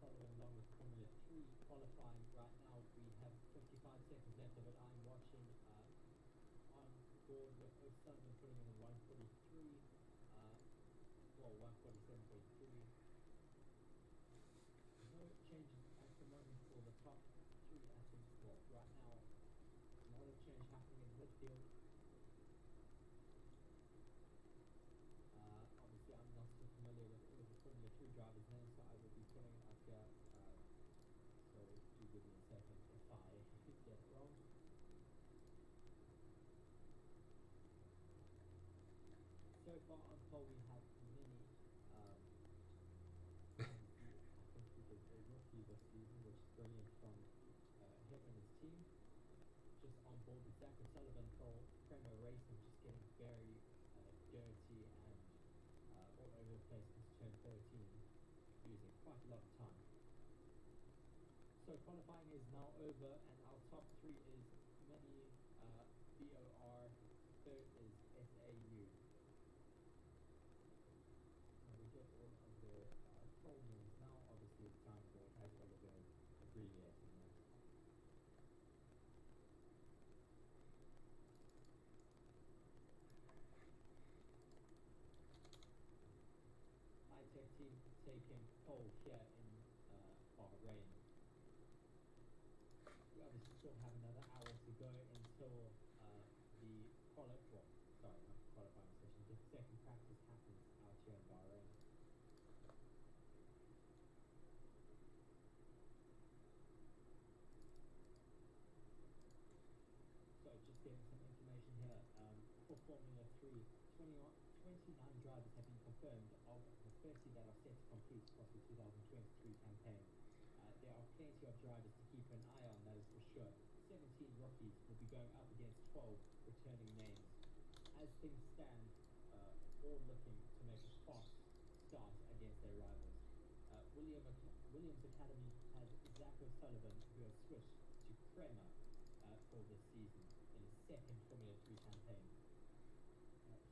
following along with Formula 3 qualifying right now. We have 55 seconds left of it. I'm watching on board with O'Sullivan putting in a 143, well, 147.3. No changes at the moment for the top three athletes. Well, right now, a lot of change happening in midfield. Obviously, I'm not so familiar with all of the Formula 3 drivers' names, so I will be putting it up here. So do give me a second if I get it wrong. So far on pole we have many. I think he did a rookie this season, which is brilliant from him and his team. Just on board with Zach O'Sullivan for Premo Racing, just getting very dirty and all over the place since turn 13, using quite a lot of time. So qualifying is now over, and our top three is Mini, BOR, third is SAU. We get all of their full names now. Obviously, the time board has all of their abbreviated names. High-tech team taking pole here in Bahrain. We obviously still have another hour to go until the qualifying session. The second practice happens out here in Bahrain. So just getting some information here. For Formula 3, 29 drivers have been confirmed of the 30 that are set to complete across the 2023 campaign. There are plenty of drivers to keep an eye on, that is for sure. 17 rookies will be going up against 12 returning names. As things stand, all looking to make a fast start against their rivals. Williams Academy has Zach O'Sullivan, who has switched to Prema for this season in his second Formula 3 campaign.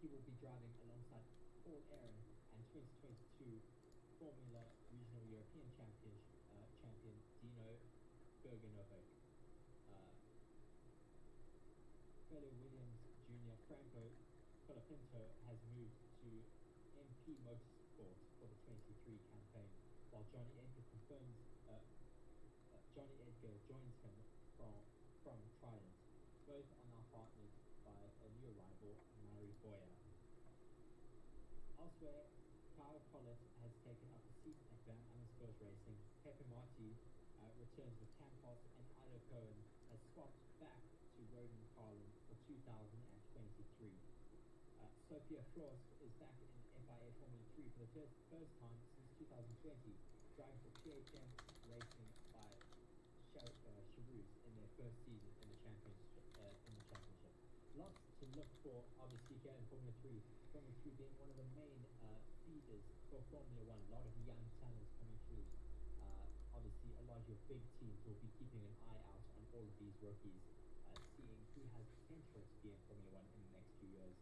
He will be driving alongside Paul Aaron and 2022 Formula Regional European champion Dino Berganovic. Fellow Williams Jr. Franco Colapinto has moved to MP Motorsport for the 23 campaign, while Johnny Edgar joins him from Trident. Both are now partnered by a new rival, Mari Boya. Elsewhere, Kyle Collett has taken up a seat at Van Amersfoort Racing. Pepe Marti returns with Campos, and Ido Cohen has swapped back to Roden Carlin for 2023. Sophia Frost is back in FIA Formula 3 for the first time since 2020, driving for PHM Racing by Charouz in their first season in the championship. Lots to look for, obviously, here in Formula 3. Formula 3 being one of the main feeders for Formula 1. A lot of young talents coming through. Obviously, a lot of your big teams will be keeping an eye out on all of these rookies, seeing who has potential to be in Formula 1 in the next few years.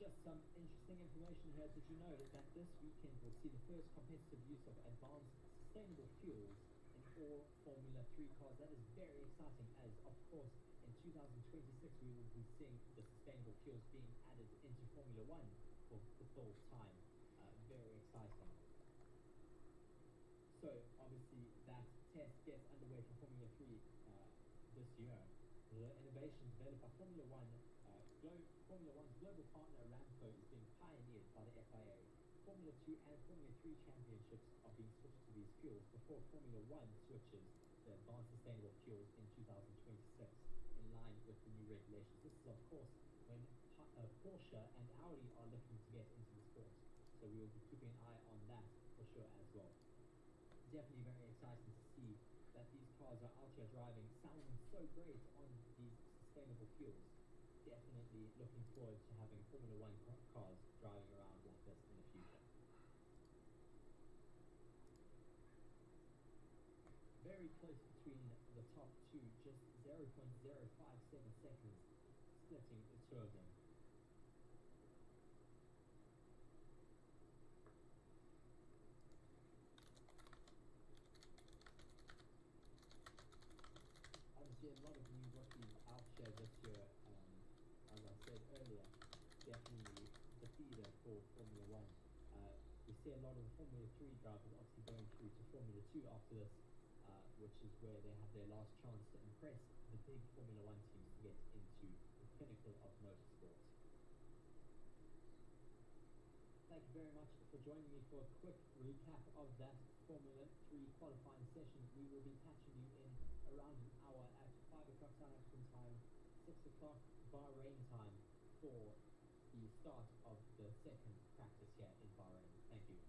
Just some interesting information here. Did you know that this weekend will see the first competitive use of advanced sustainable fuels in all Formula 3 cars? That is very exciting, as of course in 2026 we will be seeing the sustainable fuels being added into Formula 1 for the full time. Very exciting. So obviously that test gets underway for Formula 3 this year. The innovation developed by Formula 1's global partner Aramco is being pioneered by the FIA. Formula 2 and Formula 3 championships are being switched to these fuels before Formula 1 switches to advanced sustainable fuels in 2026, in line with the new regulations. This is, of course, when Porsche and Audi are looking to get into the sport. So we will be keeping an eye on that for sure as well. Definitely very exciting to see that these cars are out here driving, sounding so great on these sustainable fuels. Definitely looking forward to having Formula 1 cars driving around like this in the future. Very close between the top two, just 0.057 seconds splitting the two of them. see a lot of the Formula 3 drivers obviously going through to Formula 2 after this, which is where they have their last chance to impress the big Formula 1 teams to get into the pinnacle of motorsport. Thank you very much for joining me for a quick recap of that Formula 3 qualifying session. We will be catching you in around an hour at 5 o'clock South African time, 6 o'clock Bahrain time for the start of the second practice here in Bahrain. Thank you.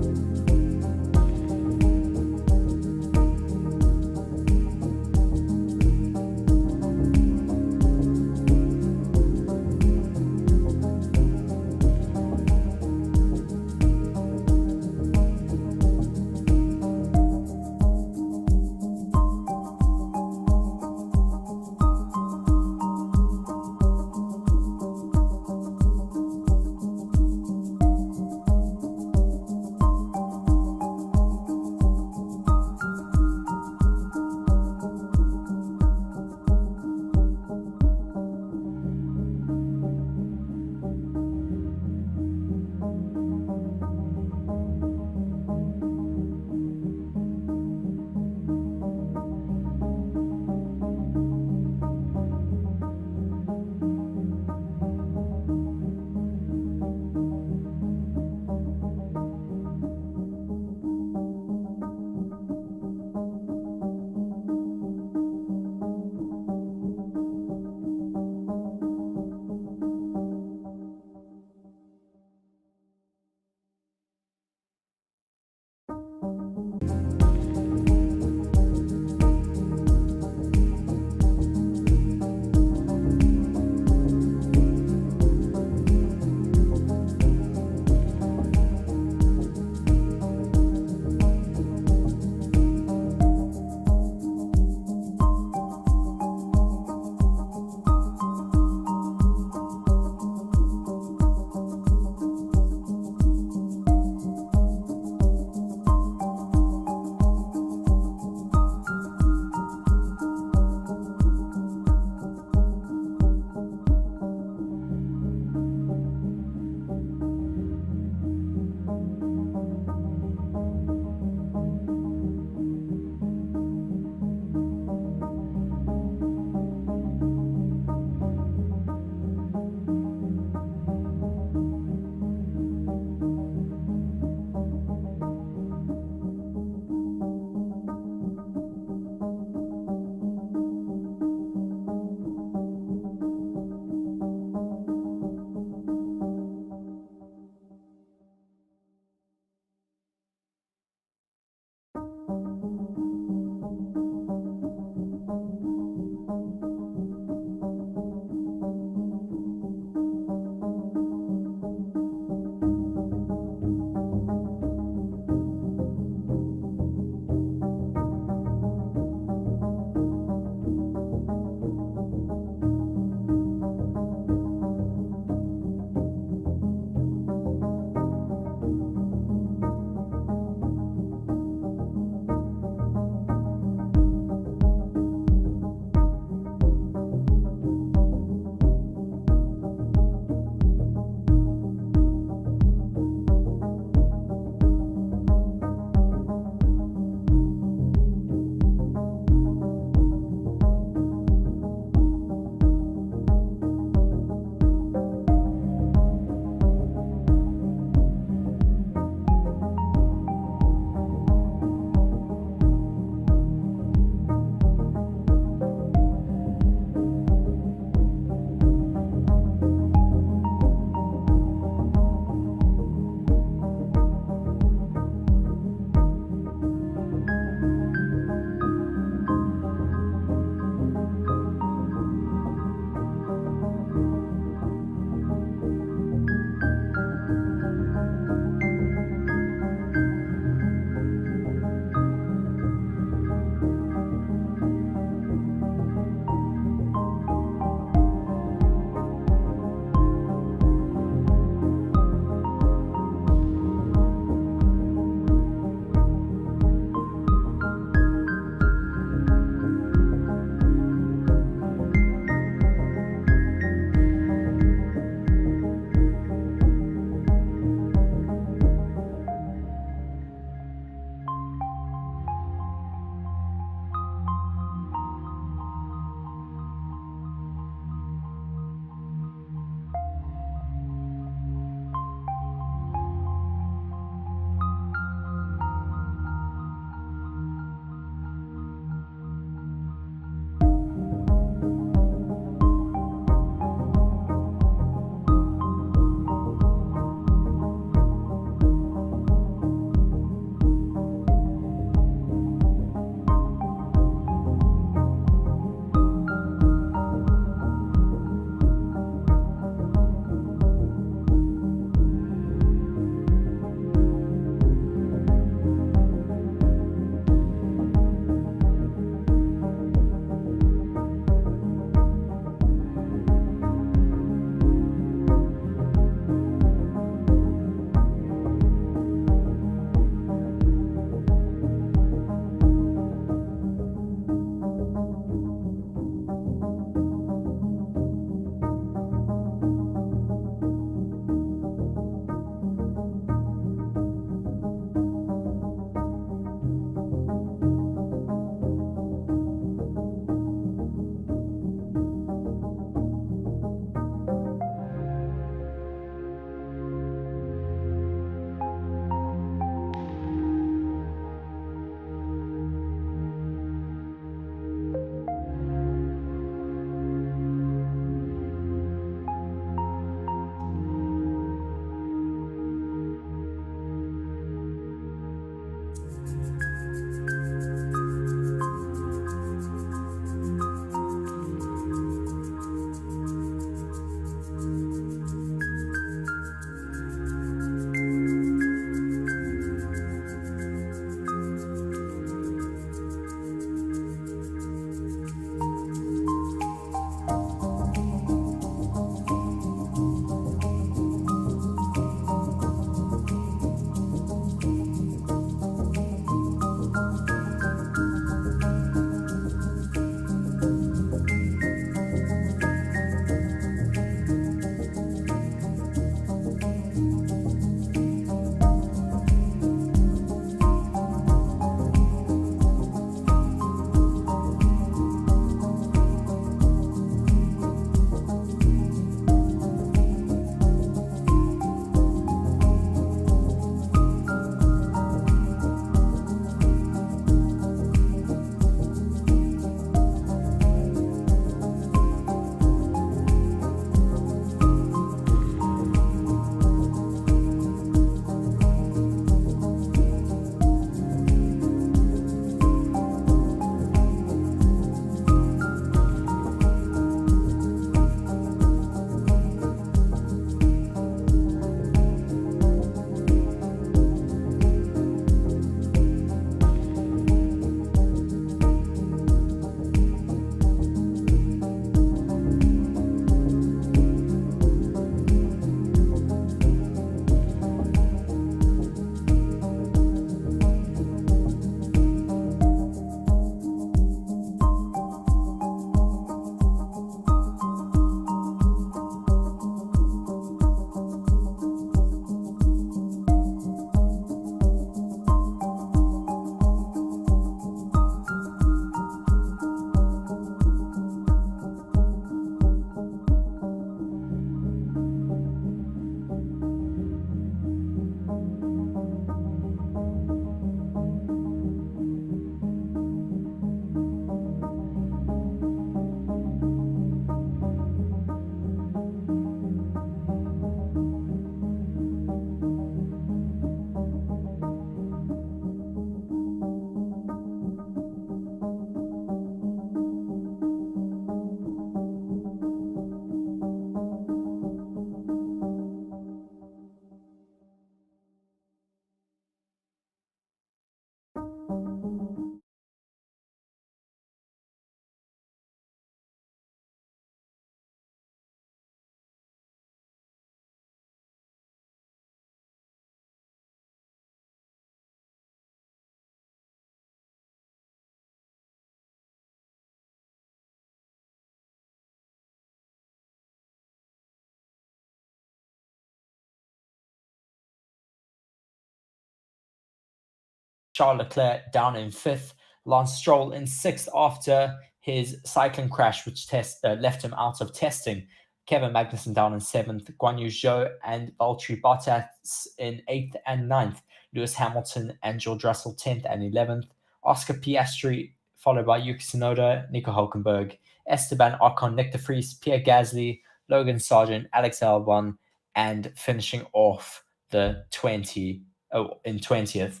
Charles Leclerc down in 5th, Lance Stroll in 6th after his cycling crash, which left him out of testing. Kevin Magnussen down in 7th, Guan Yu Zhou and Valtteri Bottas in 8th and 9th, Lewis Hamilton and George Russell 10th and 11th, Oscar Piastri followed by Yuki Tsunoda, Nico Hulkenberg, Esteban Ocon, Nick de Vries, Pierre Gasly, Logan Sargent, Alex Albon, and finishing off in 20th,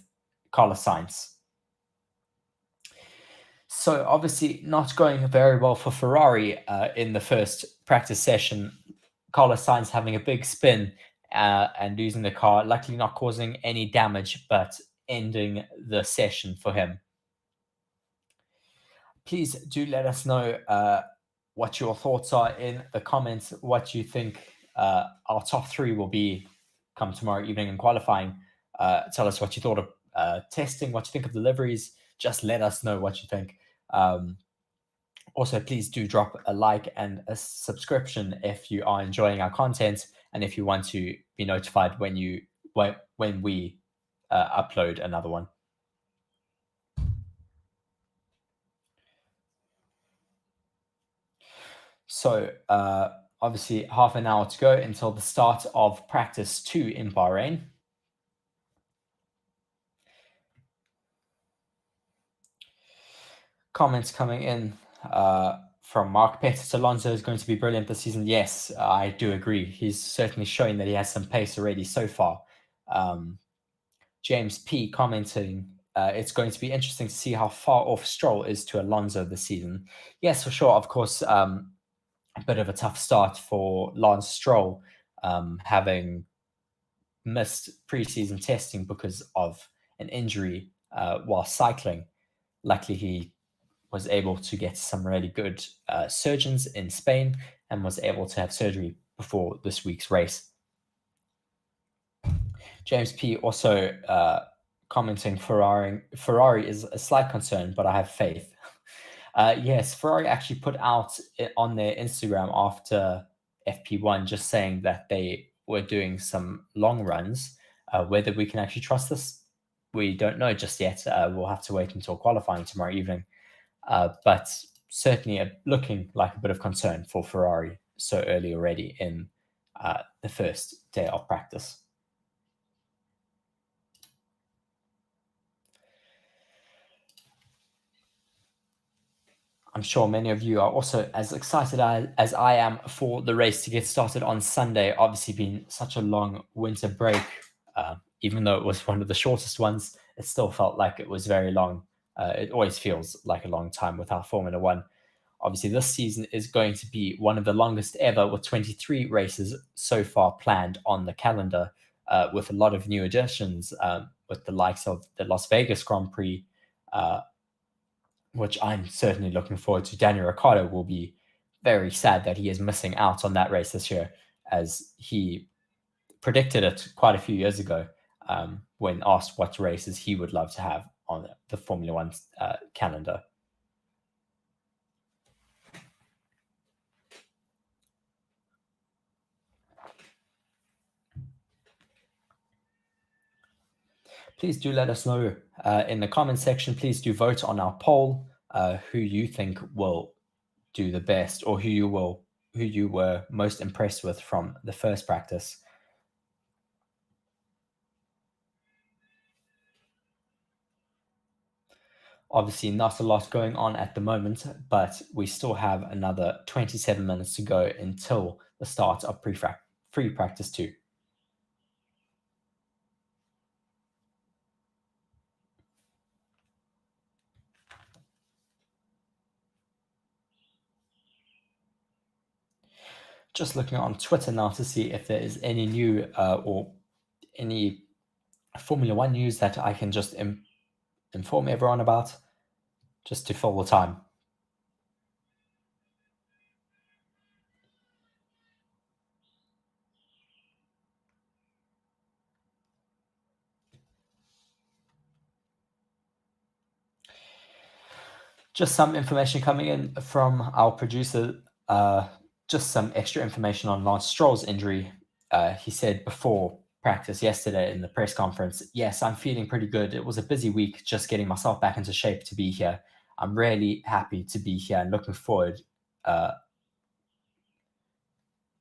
Carlos Sainz. So obviously not going very well for Ferrari in the first practice session. Carlos Sainz having a big spin and losing the car, luckily not causing any damage, but ending the session for him. Please do let us know what your thoughts are in the comments, what you think our top 3 will be come tomorrow evening in qualifying. Tell us what you thought of testing, what you think of the liveries. Just let us know what you think. Also, please do drop a like and a subscription if you are enjoying our content and if you want to be notified when we upload another one. So obviously half an hour to go until the start of practice 2 in Bahrain. Comments coming in from Mark Pettis. Alonso is going to be brilliant this season. Yes, I do agree. He's certainly showing that he has some pace already so far. James P commenting, it's going to be interesting to see how far off Stroll is to Alonso this season. Yes, for sure. Of course, a bit of a tough start for Lance Stroll, having missed preseason testing because of an injury while cycling. Luckily, he was able to get some really good surgeons in Spain and was able to have surgery before this week's race. James P also commenting, Ferrari is a slight concern, but I have faith. Yes, Ferrari actually put out on their Instagram after FP1 just saying that they were doing some long runs. Whether we can actually trust this, we don't know just yet. We'll have to wait until qualifying tomorrow evening. But certainly looking like a bit of concern for Ferrari so early already in the first day of practice. I'm sure many of you are also as excited as I am for the race to get started on Sunday. Obviously been such a long winter break. Even though it was one of the shortest ones, it still felt like it was very long. It always feels like a long time with our Formula One. Obviously, this season is going to be one of the longest ever, with 23 races so far planned on the calendar, with a lot of new additions, with the likes of the Las Vegas Grand Prix, which I'm certainly looking forward to. Daniel Ricciardo will be very sad that he is missing out on that race this year, as he predicted it quite a few years ago when asked what races he would love to have on the Formula One calendar. Please do let us know in the comment section. Please do vote on our poll who you think will do the best, or who you were most impressed with from the first practice. Obviously, not a lot going on at the moment, but we still have another 27 minutes to go until the start of free practice 2. Just looking on Twitter now to see if there is any new or any Formula One news that I can just inform everyone about, just to fill the time. Just some information coming in from our producer, just some extra information on Lance Stroll's injury. He said before practice yesterday in the press conference. Yes, I'm feeling pretty good. It was a busy week just getting myself back into shape to be here. I'm really happy to be here and looking forward to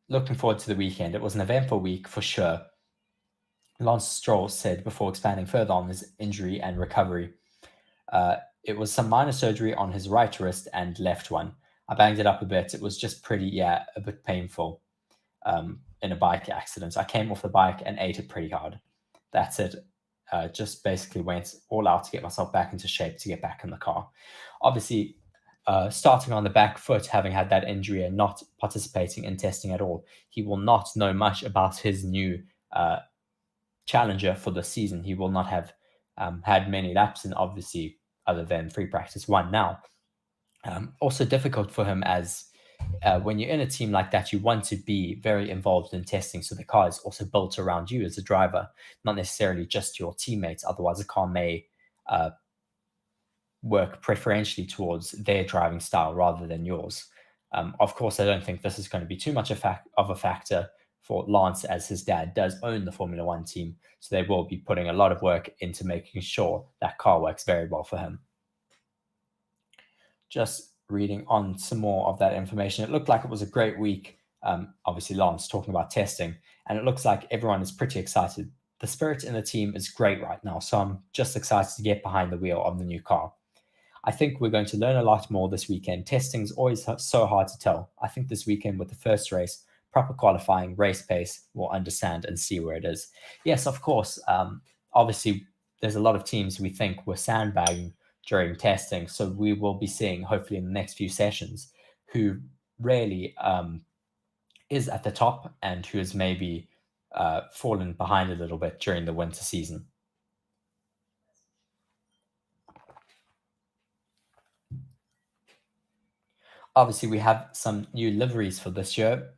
the weekend. It was an eventful week for sure. Lance Stroll said before expanding further on his injury and recovery. It was some minor surgery on his right wrist and left one. I banged it up a bit. It was just a bit painful in a bike accident. I came off the bike and ate it pretty hard. That's it. Just basically went all out to get myself back into shape to get back in the car. Obviously, starting on the back foot, having had that injury and not participating in testing at all, he will not know much about his new challenger for the season. He will not have had many laps in, obviously, other than free practice one now. Also difficult for him as when you're in a team like that, you want to be very involved in testing. So the car is also built around you as a driver, not necessarily just your teammates. Otherwise, the car may work preferentially towards their driving style rather than yours. Of course, I don't think this is going to be too much of a factor for Lance, as his dad does own the Formula One team. So they will be putting a lot of work into making sure that car works very well for him. Just reading on some more of that information, it looked like it was a great week. Obviously, Lance talking about testing, and it looks like everyone is pretty excited. The spirit in the team is great right now, so I'm just excited to get behind the wheel of the new car. I think we're going to learn a lot more this weekend. Testing is always so hard to tell. I think this weekend with the first race, proper qualifying, race pace, we'll understand and see where it is. Yes, of course. Obviously, there's a lot of teams we think were sandbagging during testing. So we will be seeing, hopefully in the next few sessions, who really is at the top and who has maybe fallen behind a little bit during the winter season. Obviously, we have some new liveries for this year,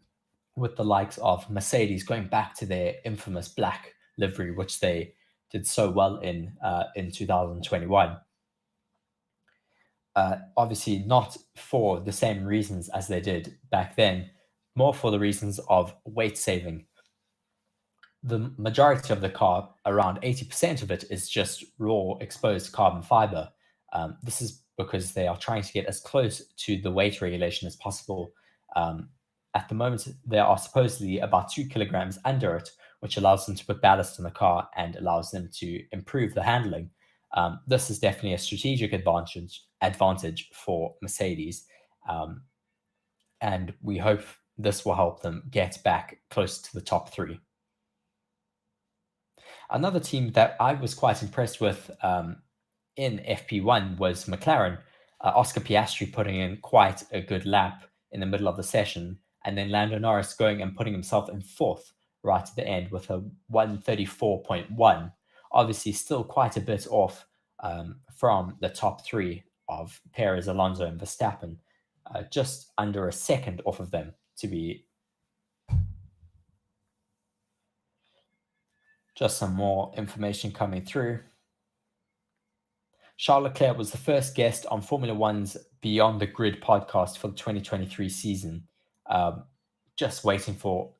with the likes of Mercedes going back to their infamous black livery, which they did so well in 2021. Obviously, not for the same reasons as they did back then, more for the reasons of weight saving. The majority of the car, around 80% of it, is just raw exposed carbon fiber. This is because they are trying to get as close to the weight regulation as possible. At the moment, they are supposedly about 2 kilograms under it, which allows them to put ballast in the car and allows them to improve the handling. This is definitely a strategic advantage for Mercedes, and we hope this will help them get back close to the top three. Another team that I was quite impressed with in FP1 was McLaren. Oscar Piastri putting in quite a good lap in the middle of the session, and then Lando Norris going and putting himself in fourth right at the end with a 134.1. Obviously, still quite a bit off from the top three of Perez, Alonso, and Verstappen, just under a second off of them to be. Just some more information coming through. Charles Leclerc was the first guest on Formula One's Beyond the Grid podcast for the 2023 season. Just waiting for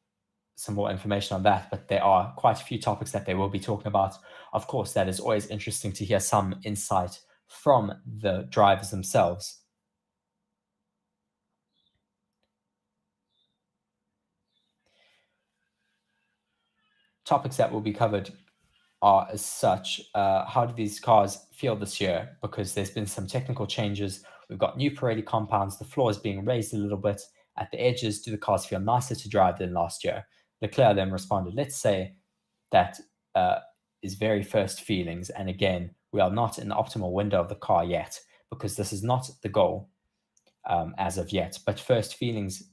some more information on that, but there are quite a few topics that they will be talking about. Of course, that is always interesting to hear some insight from the drivers themselves. Topics that will be covered are as such, how do these cars feel this year? Because there's been some technical changes. We've got new Pirelli compounds. The floor is being raised a little bit at the edges. Do the cars feel nicer to drive than last year? Leclerc then responded, let's say that is very first feelings. And again, we are not in the optimal window of the car yet, because this is not the goal as of yet. But first feelings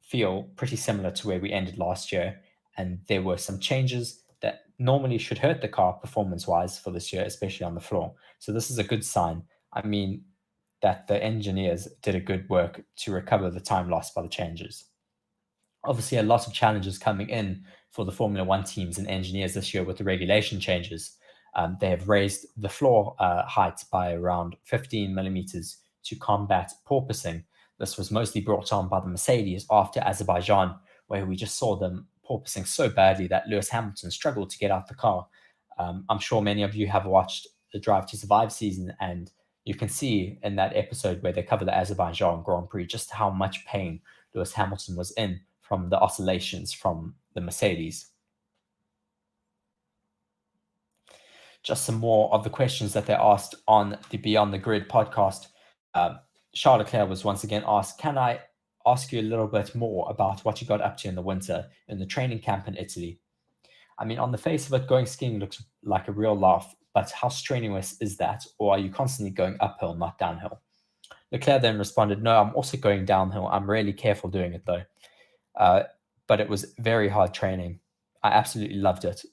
feel pretty similar to where we ended last year. And there were some changes that normally should hurt the car performance-wise for this year, especially on the floor. So this is a good sign. I mean, that the engineers did a good work to recover the time lost by the changes. Obviously, a lot of challenges coming in for the Formula One teams and engineers this year with the regulation changes. They have raised the floor height by around 15 millimeters to combat porpoising. This was mostly brought on by the Mercedes after Azerbaijan, where we just saw them porpoising so badly that Lewis Hamilton struggled to get out the car. I'm sure many of you have watched the Drive to Survive season, and you can see in that episode where they cover the Azerbaijan Grand Prix just how much pain Lewis Hamilton was in from the oscillations from the Mercedes. Just some more of the questions that they asked on the Beyond the Grid podcast. Charles Leclerc was once again asked, can I ask you a little bit more about what you got up to in the winter in the training camp in Italy? I mean, on the face of it, going skiing looks like a real laugh, but how strenuous is that? Or are you constantly going uphill, not downhill? Leclerc then responded, no, I'm also going downhill. I'm really careful doing it though. But it was very hard training. I absolutely loved it.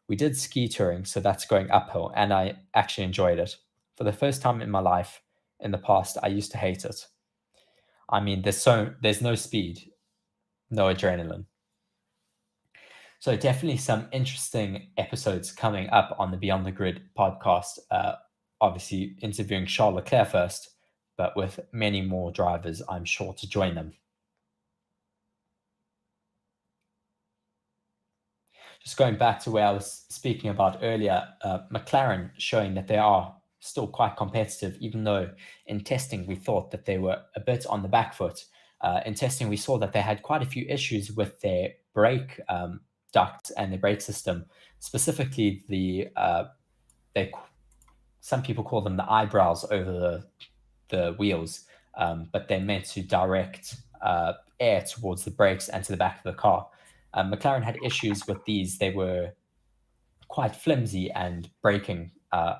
We did ski touring, so that's going uphill, and I actually enjoyed it. For the first time in my life, in the past, I used to hate it. I mean, there's no speed, no adrenaline. So definitely some interesting episodes coming up on the Beyond the Grid podcast. Obviously interviewing Charles Leclerc first, but with many more drivers, I'm sure, to join them. Just going back to where I was speaking about earlier, McLaren showing that they are still quite competitive, even though in testing we thought that they were a bit on the back foot. In testing, we saw that they had quite a few issues with their brake ducts and their brake system. Specifically, some people call them the eyebrows over the wheels, but they're meant to direct air towards the brakes and to the back of the car. McLaren had issues with these. They were quite flimsy and braking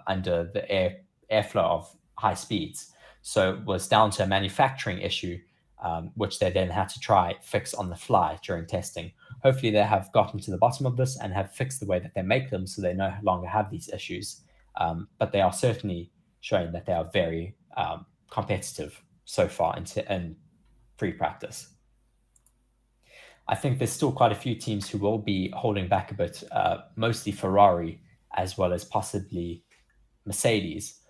under the airflow of high speeds. So it was down to a manufacturing issue, which they then had to try fix on the fly during testing. Hopefully they have gotten to the bottom of this and have fixed the way that they make them so they no longer have these issues. But they are certainly showing that they are very competitive so far in pre-practice. I think there's still quite a few teams who will be holding back a bit, mostly Ferrari, as well as possibly Mercedes.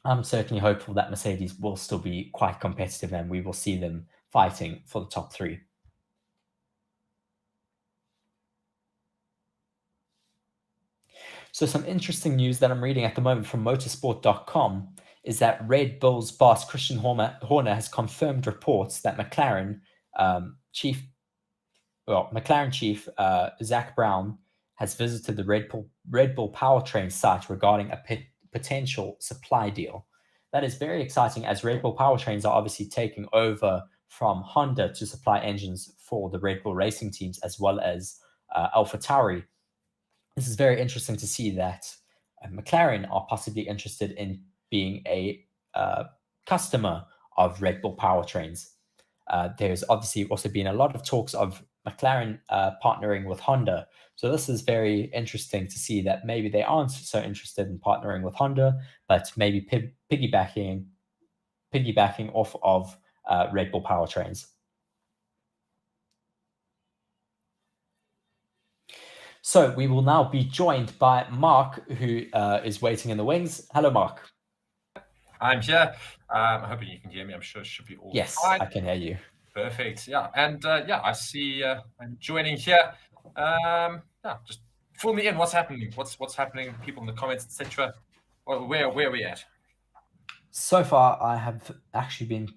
I'm certainly hopeful that Mercedes will still be quite competitive and we will see them fighting for the top three. So some interesting news that I'm reading at the moment from motorsport.com is that Red Bull's boss, Christian Horner, has confirmed reports that McLaren chief Zach Brown has visited the Red Bull powertrain site regarding a potential supply deal. That is very exciting, as Red Bull powertrains are obviously taking over from Honda to supply engines for the Red Bull racing teams, as well as AlphaTauri. This is very interesting to see that McLaren are possibly interested in being a customer of Red Bull powertrains. There's obviously also been a lot of talks of McLaren partnering with Honda. So this is very interesting to see that maybe they aren't so interested in partnering with Honda, but maybe piggybacking off of Red Bull powertrains. So we will now be joined by Mark, who is waiting in the wings. Hello, Mark. I'm here. I'm hoping you can hear me. I'm sure it should be all yes, fine. I can hear you. Perfect. Yeah, and I see I'm joining here. Just fill me in. What's happening? What's happening? People in the comments, etc. Where are we at? So far, I have actually been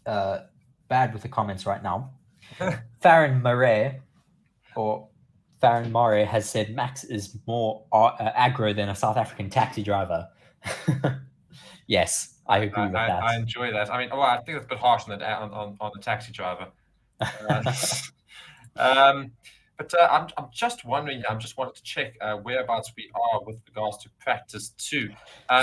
bad with the comments right now. Farron Murray has said Max is more aggro than a South African taxi driver. Yes, I agree with that. I enjoy that. I mean, I think it's a bit harsh on the taxi driver. But I'm just wondering. I'm just wanted to check whereabouts we are with regards to practice 2. So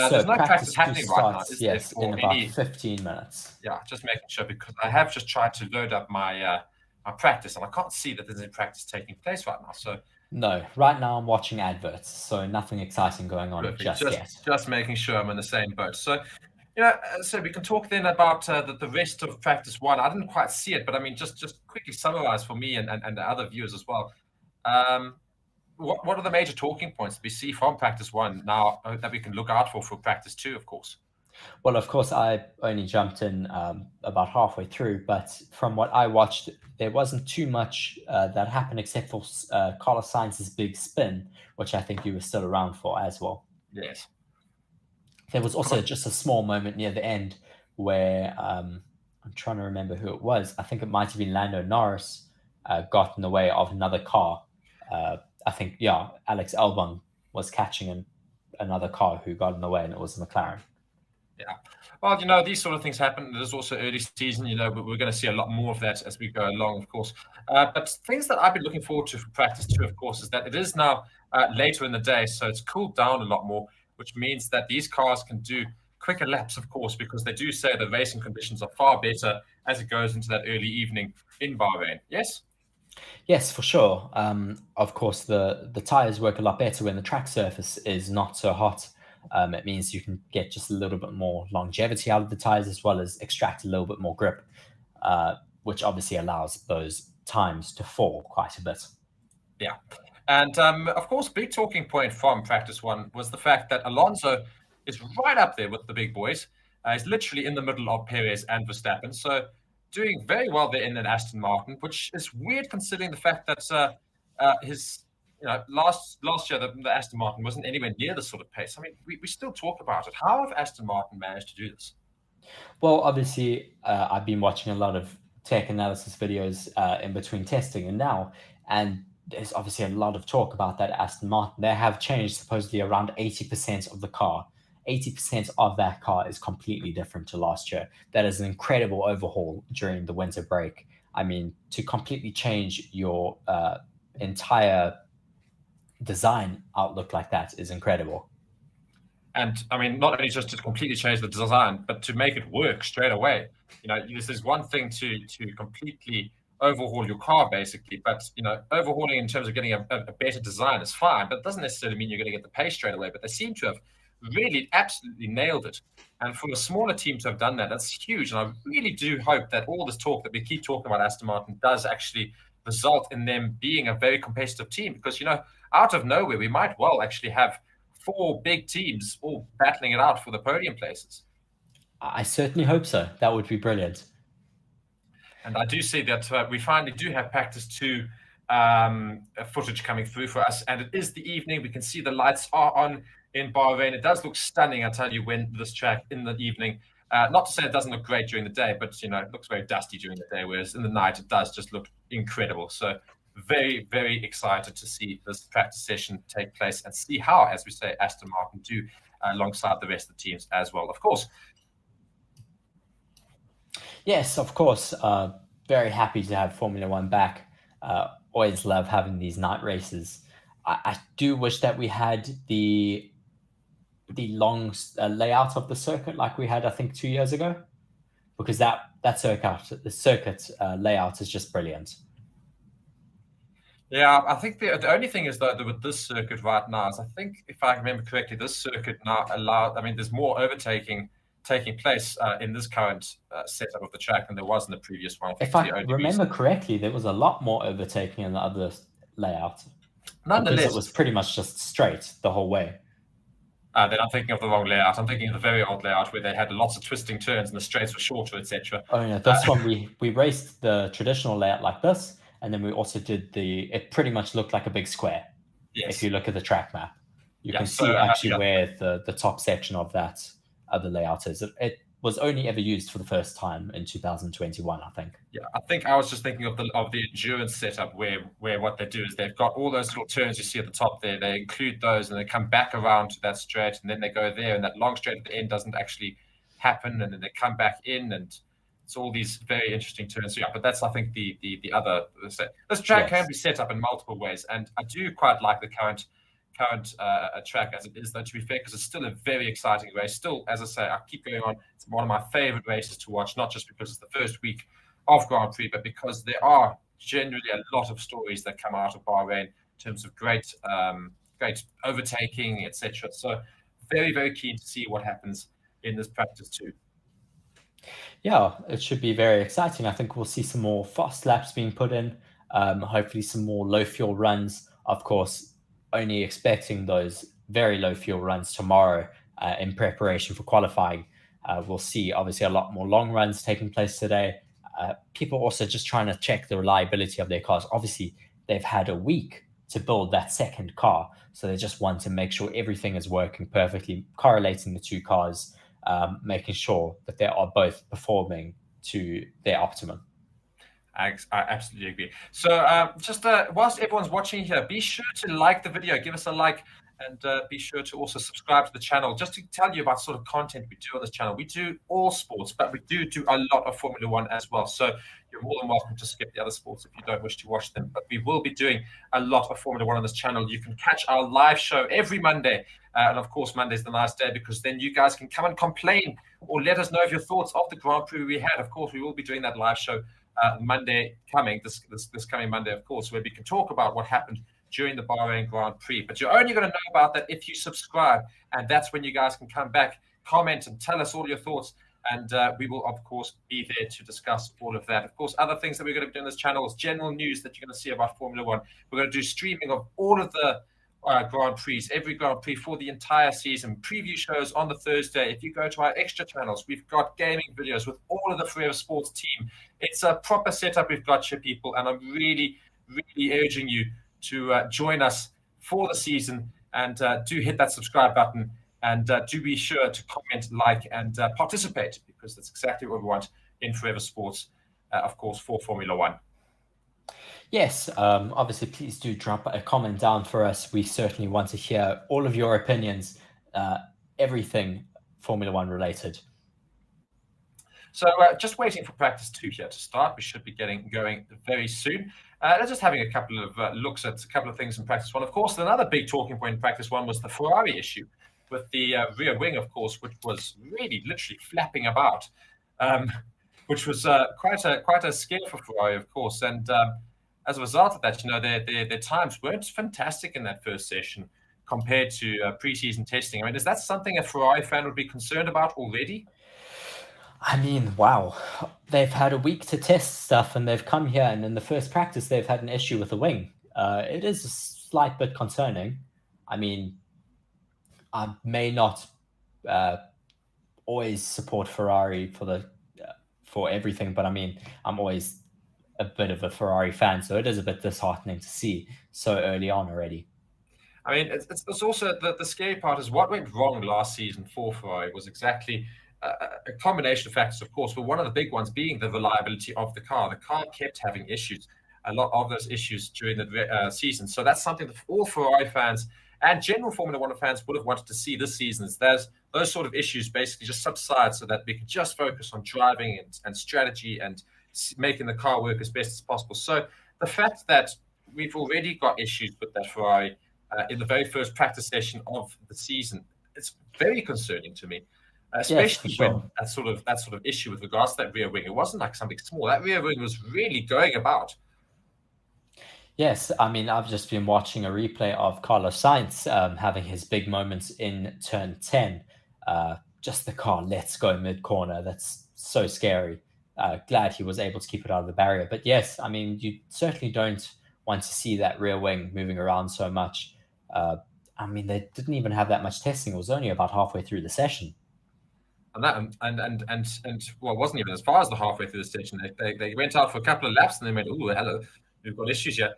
there's no practice happening right now. Yes, in about 15 minutes. Yeah, just making sure, because I have just tried to load up my my practice and I can't see that there's any practice taking place right now. So no, right now I'm watching adverts, so nothing exciting going on just yet. Just making sure I'm in the same boat. So, so we can talk then about the rest of practice 1. I didn't quite see it, but I mean, just quickly summarize for me and the other viewers as well. What are the major talking points that we see from practice 1 now that we can look out for practice 2, of course? Well, of course, I only jumped in about halfway through, but from what I watched, there wasn't too much that happened except for Carlos Sainz's big spin, which I think you were still around for as well. Yes. There was also just a small moment near the end where I'm trying to remember who it was. I think it might have been Lando Norris got in the way of another car. I think, yeah, Alex Albon was catching another car who got in the way, and it was McLaren. Yeah. Well, these sort of things happen. There's also early season. We're going to see a lot more of that as we go along, of course. But things that I've been looking forward to for practice too, of course, is that it is now later in the day, so it's cooled down a lot more, which means that these cars can do quicker laps, of course, because they do say the racing conditions are far better as it goes into that early evening in Bahrain. Yes? Yes, for sure. Of course, the tires work a lot better when the track surface is not so hot. It means you can get just a little bit more longevity out of the tires, as well as extract a little bit more grip, which obviously allows those times to fall quite a bit. Yeah. And of course, big talking point from practice one was the fact that Alonso is right up there with the big boys. He's literally in the middle of Perez and Verstappen. So doing very well there in an Aston Martin, which is weird considering the fact that his last year the Aston Martin wasn't anywhere near this sort of pace. I mean, we still talk about it. How have Aston Martin managed to do this? Well, obviously, I've been watching a lot of tech analysis videos in between testing and now, and there's obviously a lot of talk about that Aston Martin. They have changed supposedly around 80% of the car. 80% of that car is completely different to last year. That is an incredible overhaul during the winter break. I mean, to completely change your entire design outlook like that is incredible. And I mean, not only just to completely change the design, but to make it work straight away. This is one thing to completely overhaul your car, basically. But overhauling in terms of getting a better design is fine, but it doesn't necessarily mean you're going to get the pace straight away. But they seem to have really absolutely nailed it. And for a smaller team to have done that, that's huge. And I really do hope that all this talk that we keep talking about Aston Martin does actually result in them being a very competitive team. Because out of nowhere, we might well actually have 4 big teams all battling it out for the podium places. I certainly hope so. That would be brilliant. And I do see that we finally do have practice 2 footage coming through for us. And it is the evening. We can see the lights are on in Bahrain. It does look stunning, I tell you, when this track in the evening. Not to say it doesn't look great during the day, but it looks very dusty during the day, whereas in the night it does just look incredible. So very, very excited to see this practice session take place and see how, as we say, Aston Martin do alongside the rest of the teams as well, of course. Yes, of course. Very happy to have Formula One back. Always love having these night races. I do wish that we had the long layout of the circuit like we had, I think, 2 years ago, because the circuit layout is just brilliant. Yeah, I think the only thing is that with this circuit right now is I think, if I remember correctly, this circuit now there's more overtaking taking place in this current setup of the track than there was in the previous one. If I remember correctly, there was a lot more overtaking in the other layout. Nonetheless, because it was pretty much just straight the whole way. Then I'm thinking of the wrong layout. I'm thinking of the very old layout where they had lots of twisting turns and the straights were shorter, etc. Oh yeah, this one we raced the traditional layout like this, and then we also did it pretty much looked like a big square. Yes. If you look at the track map, you can see actually where the top section of that other layout is. It was only ever used for the first time in 2021, I think. Yeah, I think I was just thinking of the endurance setup where what they do is they've got all those little turns you see at the top there. They include those and they come back around to that straight, and then they go there, and that long straight at the end doesn't actually happen, and then they come back in, and it's all these very interesting turns. So, yeah, but that's, I think, the other. This track can be set up in multiple ways, and I do quite like the current track as it is, though, to be fair, because it's still a very exciting race. Still, as I say, I keep going on. It's one of my favorite races to watch, not just because it's the first week of Grand Prix, but because there are generally a lot of stories that come out of Bahrain in terms of great overtaking, etc. So very, very keen to see what happens in this practice too. Yeah, it should be very exciting. I think we'll see some more fast laps being put in, hopefully some more low fuel runs. Of course, only expecting those very low fuel runs tomorrow in preparation for qualifying. We'll see, obviously, a lot more long runs taking place today. People also just trying to check the reliability of their cars. Obviously, they've had a week to build that second car, so they just want to make sure everything is working perfectly, correlating the two cars, making sure that they are both performing to their optimum. I absolutely agree. So just whilst everyone's watching here, be sure to like the video, give us a like, and be sure to also subscribe to the channel. Just to tell you about sort of content we do on this channel. We do all sports, but we do a lot of Formula One as well. So you're more than welcome to skip the other sports if you don't wish to watch them. But we will be doing a lot of Formula One on this channel. You can catch our live show every Monday. And of course, Monday's the nice day because then you guys can come and complain or let us know of your thoughts of the Grand Prix we had. Of course, we will be doing that live show Monday coming, this coming Monday, of course, where we can talk about what happened during the Bahrain Grand Prix. But you're only going to know about that if you subscribe. And that's when you guys can come back, comment, and tell us all your thoughts. And we will, of course, be there to discuss all of that. Of course, other things that we're going to be doing on this channel is general news that you're going to see about Formula One. We're going to do streaming of all of the Grand Prix, every Grand Prix for the entire season, preview shows on the Thursday. If you go to our extra channels, we've got gaming videos with all of the Forever Sports team. It's a proper setup we've got here, people, and I'm really, really urging you to join us for the season, and do hit that subscribe button, and do be sure to comment, like, and participate, because that's exactly what we want in Forever Sports, of course, for Formula One. Yes, obviously, please do drop a comment down for us. We certainly want to hear all of your opinions, everything Formula One related. So just waiting for practice 2 here to start. We should be getting going very soon. Just having a couple of looks at a couple of things in practice 1. Of course, another big talking point in practice 1 was the Ferrari issue with the rear wing, of course, which was really literally flapping about, which was quite a scare for Ferrari, of course. And as a result of that, their times weren't fantastic in that first session compared to preseason testing. I mean, is that something a Ferrari fan would be concerned about already? I mean, wow. They've had a week to test stuff, and they've come here, and in the first practice, they've had an issue with the wing. It is a slight bit concerning. I mean, I may not always support Ferrari for everything, but I mean, I'm always a bit of a Ferrari fan, so it is a bit disheartening to see so early on already. I mean, it's also the scary part is what went wrong last season for Ferrari was exactly a combination of factors, of course, but one of the big ones being the reliability of the car. The car kept having issues, a lot of those issues during the season. So that's something that all Ferrari fans and general Formula One fans would have wanted to see this season. Is those sort of issues basically just subside so that we can just focus on driving and strategy and making the car work as best as possible. So the fact that we've already got issues with that Ferrari in the very first practice session of the season, it's very concerning to me. Especially when that sort of issue with regards to that rear wing, it wasn't like something small. That rear wing was really going about. Yes, I mean, I've just been watching a replay of Carlos Sainz having his big moments in turn 10. Just the car lets go mid-corner. That's so scary. Glad he was able to keep it out of the barrier. But yes, I mean, you certainly don't want to see that rear wing moving around so much. I mean, they didn't even have that much testing. It was only about halfway through the session. And well, it wasn't even as far as the halfway through the session. They went out for a couple of laps and they went, "Oh, hello, we've got issues here."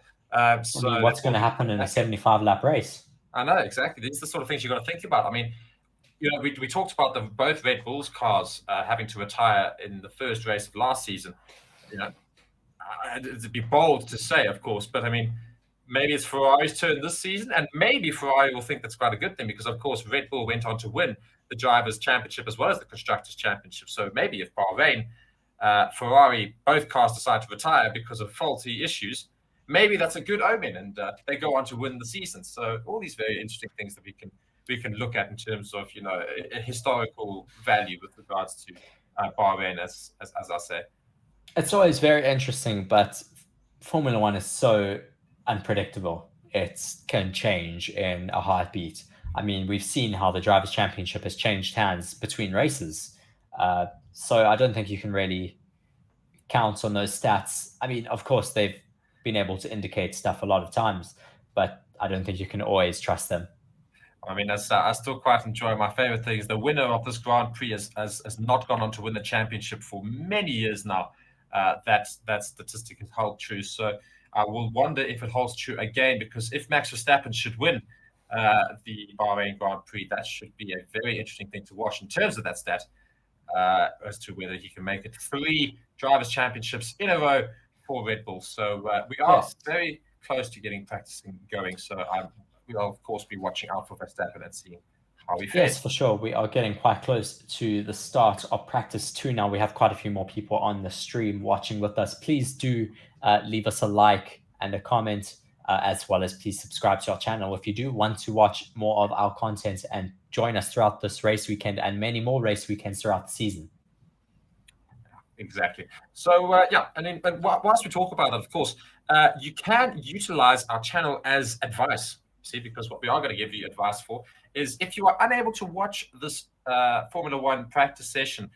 So I mean, what's going to happen in a 75-lap race? I know exactly. These are the sort of things you've got to think about. I mean, we talked about both Red Bull's cars having to retire in the first race of last season. It'd be bold to say, of course, but I mean, maybe it's Ferrari's turn this season, and maybe Ferrari will think that's quite a good thing because, of course, Red Bull went on to win the Drivers' Championship as well as the Constructors' Championship. So maybe if Bahrain, Ferrari, both cars decide to retire because of faulty issues, maybe that's a good omen, and they go on to win the season. So all these very interesting things that we can look at in terms of a historical value with regards to Bahrain, as I say. It's always very interesting, but Formula One is so unpredictable. It can change in a heartbeat. I mean, we've seen how the Drivers' Championship has changed hands between races. So I don't think you can really count on those stats. I mean, of course, they've been able to indicate stuff a lot of times, but I don't think you can always trust them. I mean, I still quite enjoy. My favorite thing is the winner of this Grand Prix has not gone on to win the championship for many years now. That statistic has held true. So I will wonder if it holds true again, because if Max Verstappen should win the Bahrain Grand Prix, that should be a very interesting thing to watch in terms of that stat, as to whether he can make it 3 drivers' championships in a row for Red Bull. So we are very close to getting practicing going. So we'll, of course, be watching out for Verstappen and seeing how he fares. Yes, for sure. We are getting quite close to the start of practice 2 now. We have quite a few more people on the stream watching with us. Please do leave us a like and a comment, as well as please subscribe to our channel if you do want to watch more of our content and join us throughout this race weekend and many more race weekends throughout the season. Exactly. So and then whilst we talk about it, of course, you can utilize our channel as advice. See, because what we are going to give you advice for is if you are unable to watch this Formula One practice session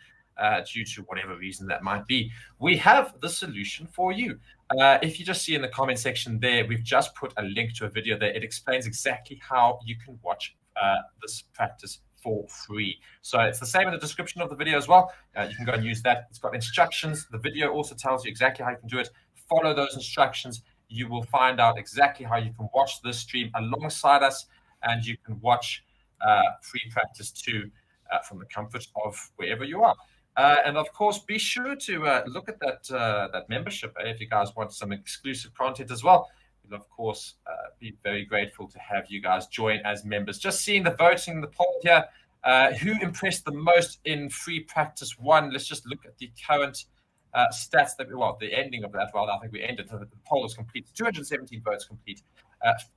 due to whatever reason that might be, we have the solution for you. If you just see in the comment section there, we've just put a link to a video there. It explains exactly how you can watch this practice for free. So it's the same in the description of the video as well. You can go and use that. It's got instructions. The video also tells you exactly how you can do it. Follow those instructions. You will find out exactly how you can watch this stream alongside us, and you can watch free practice 2 from the comfort of wherever you are. And of course, be sure to look at that membership if you guys want some exclusive content as well. We'll, of course, be very grateful to have you guys join as members. Just seeing the voting, the poll here, who impressed the most in free practice 1? Let's just look at the current stats that the ending of that. Well, I think we ended. The poll is complete. 217 votes complete.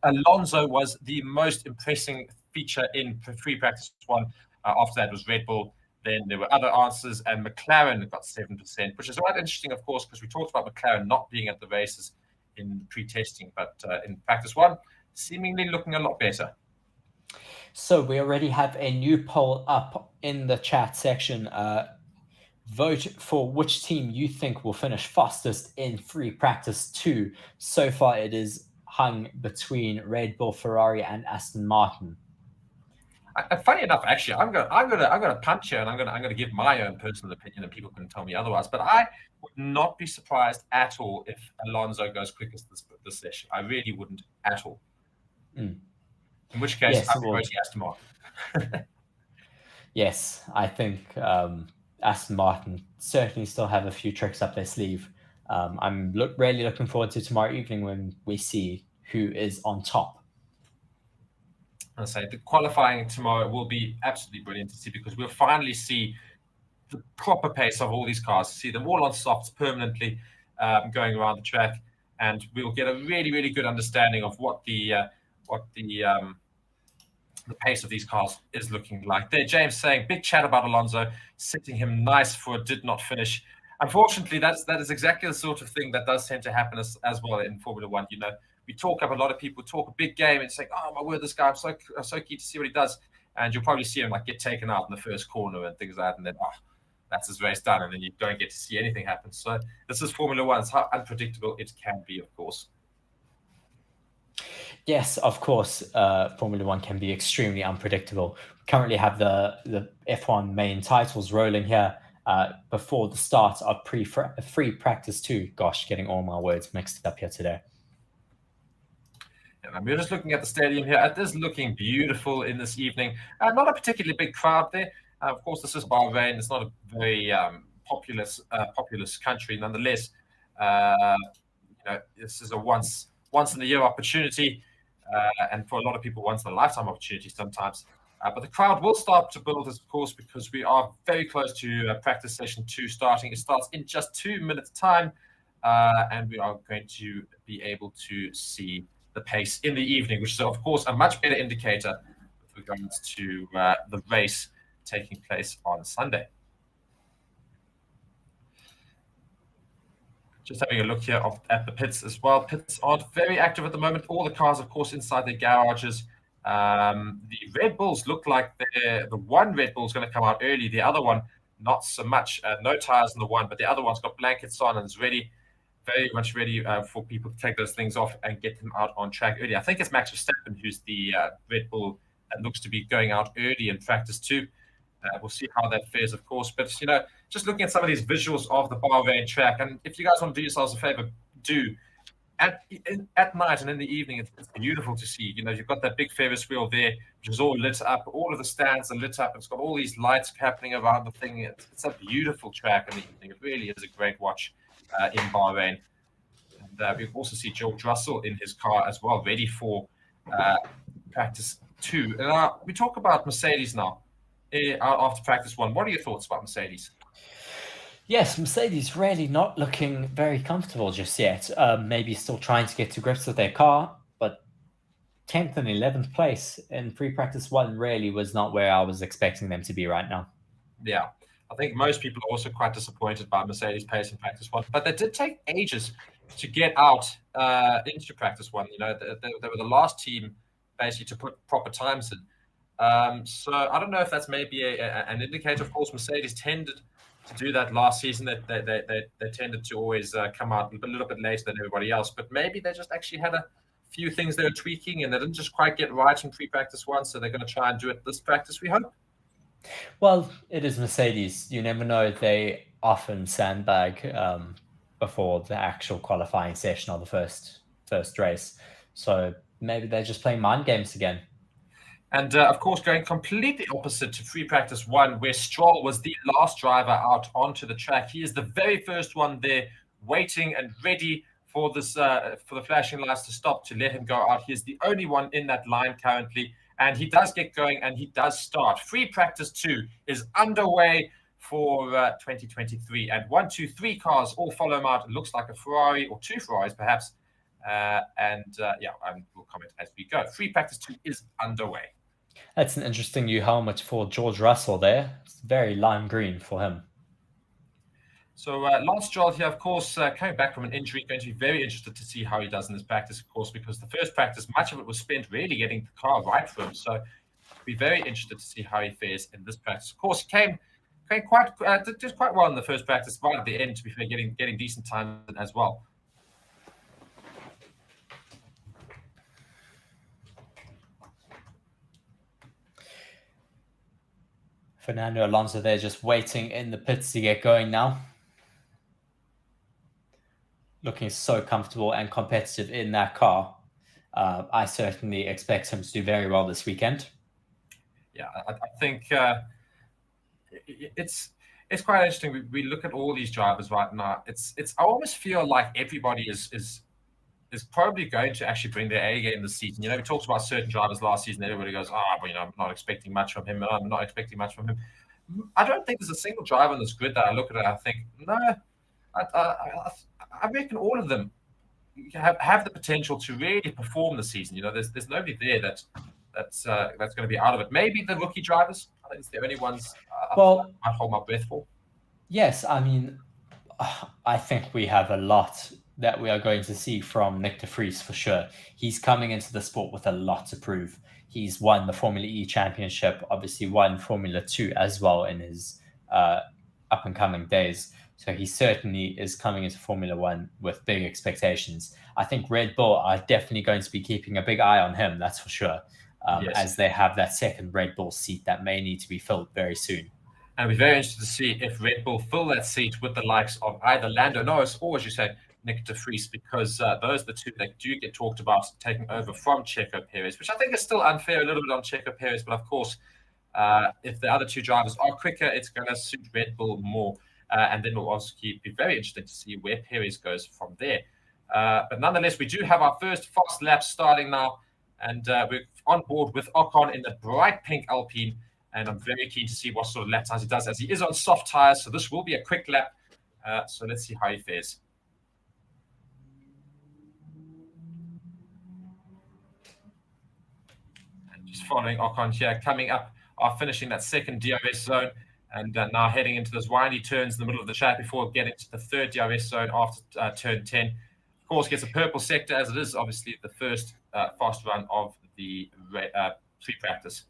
Alonso was the most impressing feature in free practice 1. After that was Red Bull. Then there were other answers, and McLaren got 7%, which is quite interesting, of course, because we talked about McLaren not being at the races in pre-testing, but in practice 1, seemingly looking a lot better. So we already have a new poll up in the chat section. Vote for which team you think will finish fastest in free practice 2. So far, it is hung between Red Bull, Ferrari, and Aston Martin. Funny enough, actually, I'm gonna punch here, and I'm gonna give my own personal opinion, and people can tell me otherwise. But I would not be surprised at all if Alonso goes quickest this session. I really wouldn't at all. In which case, yes, I'd be voting Aston Martin. Yes, I think Aston Martin certainly still have a few tricks up their sleeve. I'm really looking forward to tomorrow evening when we see who is on top. I'll say the qualifying tomorrow will be absolutely brilliant to see, because we'll finally see the proper pace of all these cars, see them all on softs permanently going around the track, and we'll get a really, really good understanding of what the pace of these cars is looking like. There, James saying, big chat about Alonso, sitting him nice for a did not finish. Unfortunately, that is exactly the sort of thing that does tend to happen as well in Formula One. You know, we talk up a lot of people, talk a big game and say, oh my word, this guy, I'm so keen to see what he does. And you'll probably see him like get taken out in the first corner and things like that. And then, that's his race done. And then you don't get to see anything happen. So this is Formula One. It's how unpredictable it can be, of course. Yes, of course, Formula One can be extremely unpredictable. We currently have the F1 main titles rolling here before the start of free practice 2. Gosh, getting all my words mixed up here today. And we're just looking at the stadium here. It is looking beautiful in this evening. Not a particularly big crowd there. Of course, this is Bahrain. It's not a very populous country, nonetheless. This is a once in a year opportunity, and for a lot of people, once in a lifetime opportunity sometimes. But the crowd will start to build, of course, because we are very close to practice session 2 starting. It starts in just 2 minutes' time, and we are going to be able to see the pace in the evening, which is, of course, a much better indicator with regards to the race taking place on Sunday. Just having a look here at the pits as well. Pits aren't very active at the moment. All the cars, of course, inside their garages. The Red Bulls look like the one Red Bull is going to come out early. The other one, not so much. No tires in the one, but the other one's got blankets on and is ready, very much ready for people to take those things off and get them out on track early. I think it's Max Verstappen who's the Red Bull and looks to be going out early in practice 2. We'll see how that fares, of course. But, just looking at some of these visuals of the Bahrain track, and if you guys want to do yourselves a favor, do. At night and in the evening, it's beautiful to see. You've got that big Ferris wheel there, which is all lit up. All of the stands are lit up. It's got all these lights happening around the thing. It's a beautiful track in the evening. It really is a great watch in Bahrain. And we also see George Russell in his car as well, ready for practice 2. We talk about Mercedes now after practice 1. What are your thoughts about Mercedes? Yes, Mercedes really not looking very comfortable just yet. Maybe still trying to get to grips with their car, but 10th and 11th place in pre-practice 1 really was not where I was expecting them to be right now. Yeah, I think most people are also quite disappointed by Mercedes' pace in practice 1, but they did take ages to get out into practice 1. They were the last team basically to put proper times in. So I don't know if that's maybe an indicator. Of course, Mercedes tended to do that last season. They tended to always come out a little bit later than everybody else, but maybe they just actually had a few things they were tweaking and they didn't just quite get right in pre-practice 1, so they're going to try and do it this practice, we hope. Well, it is Mercedes. You never know. They often sandbag before the actual qualifying session or the first race. So maybe they're just playing mind games again. And of course, going completely opposite to pre-practice 1, where Stroll was the last driver out onto the track. He is the very first one there, waiting and ready for this for the flashing lights to stop to let him go out. He is the only one in that line currently, and he does get going and he does start. Free practice 2 is underway for 2023, and 1, 2, 3 cars all follow him out. It looks like a Ferrari or 2 Ferraris perhaps, and we'll comment as we go. Free practice 2 is underway. That's an interesting new helmet for George Russell there. It's very lime green for him. So Lance Stroll here, of course, coming back from an injury, going to be very interested to see how he does in this practice, of course, because the first practice, much of it was spent really getting the car right for him. So be very interested to see how he fares in this practice. Of course, he did quite well in the first practice, right at the end, to be fair, getting decent time as well. Fernando Alonso there just waiting in the pits to get going now. Looking so comfortable and competitive in that car. I certainly expect him to do very well this weekend. Yeah, I think it's quite interesting. We look at all these drivers right now. I almost feel like everybody is probably going to actually bring their A game this season. We talked about certain drivers last season. Everybody goes, I'm not expecting much from him, and I'm not expecting much from him. I don't think there's a single driver on this grid that I look at it and I think, no, I reckon all of them have the potential to really perform this season. There's nobody there that's going to be out of it. Maybe the rookie drivers. I think it's the only ones I'd hold my breath for. Yes, I mean, I think we have a lot that we are going to see from Nick de Vries for sure. He's coming into the sport with a lot to prove. He's won the Formula E championship, obviously won Formula 2 as well in his up-and-coming days. So he certainly is coming into Formula 1 with big expectations. I think Red Bull are definitely going to be keeping a big eye on him, that's for sure, yes, as they have that second Red Bull seat that may need to be filled very soon. And it'll be very interesting to see if Red Bull fill that seat with the likes of either Lando Norris or, as you say, Nick de Vries, because those are the two that do get talked about taking over from Checo Perez, which I think is still unfair a little bit on Checo Perez. But of course, if the other two drivers are quicker, it's going to suit Red Bull more. And then we'll also be very interesting to see where Perez goes from there. But nonetheless, we do have our first fast lap starting now. And we're on board with Ocon in the bright pink Alpine. And I'm very keen to see what sort of lap times he does, as he is on soft tires. So this will be a quick lap. So let's see how he fares. And just following Ocon here, coming up, finishing that second DRS zone. And now heading into those windy turns in the middle of the track before getting to the third DRS zone after turn 10. Of course, gets a purple sector, as it is obviously the first fast run of the pre-practice.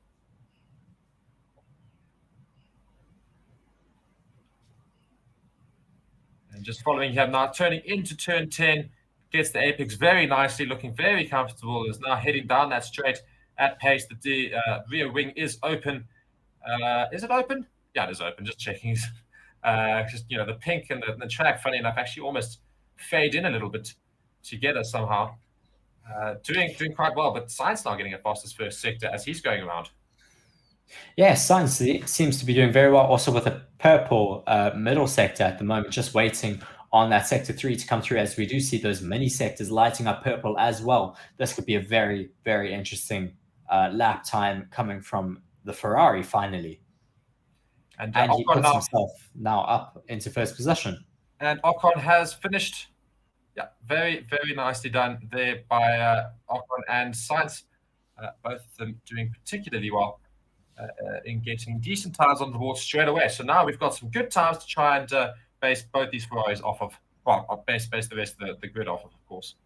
And just following him now, turning into turn 10, gets the apex very nicely, looking very comfortable. Is now heading down that straight at pace. The rear wing is open. Is it open? Yeah, it is open. Just checking. Just the pink and the track, funny enough, actually almost fade in a little bit together somehow. Doing quite well, but Sainz now getting a fastest first sector as he's going around. Yeah, Sainz seems to be doing very well, also with a purple middle sector at the moment, just waiting on that sector 3 to come through, as we do see those mini sectors lighting up purple as well. This could be a very, very interesting lap time coming from the Ferrari finally. And he puts himself now up into first position. And Ocon has finished. Yeah, very, very nicely done there by Ocon and Sainz. Both of them doing particularly well in getting decent times on the board straight away. So now we've got some good times to try and base both these Ferraris off of. Well, base the rest of the grid off of course.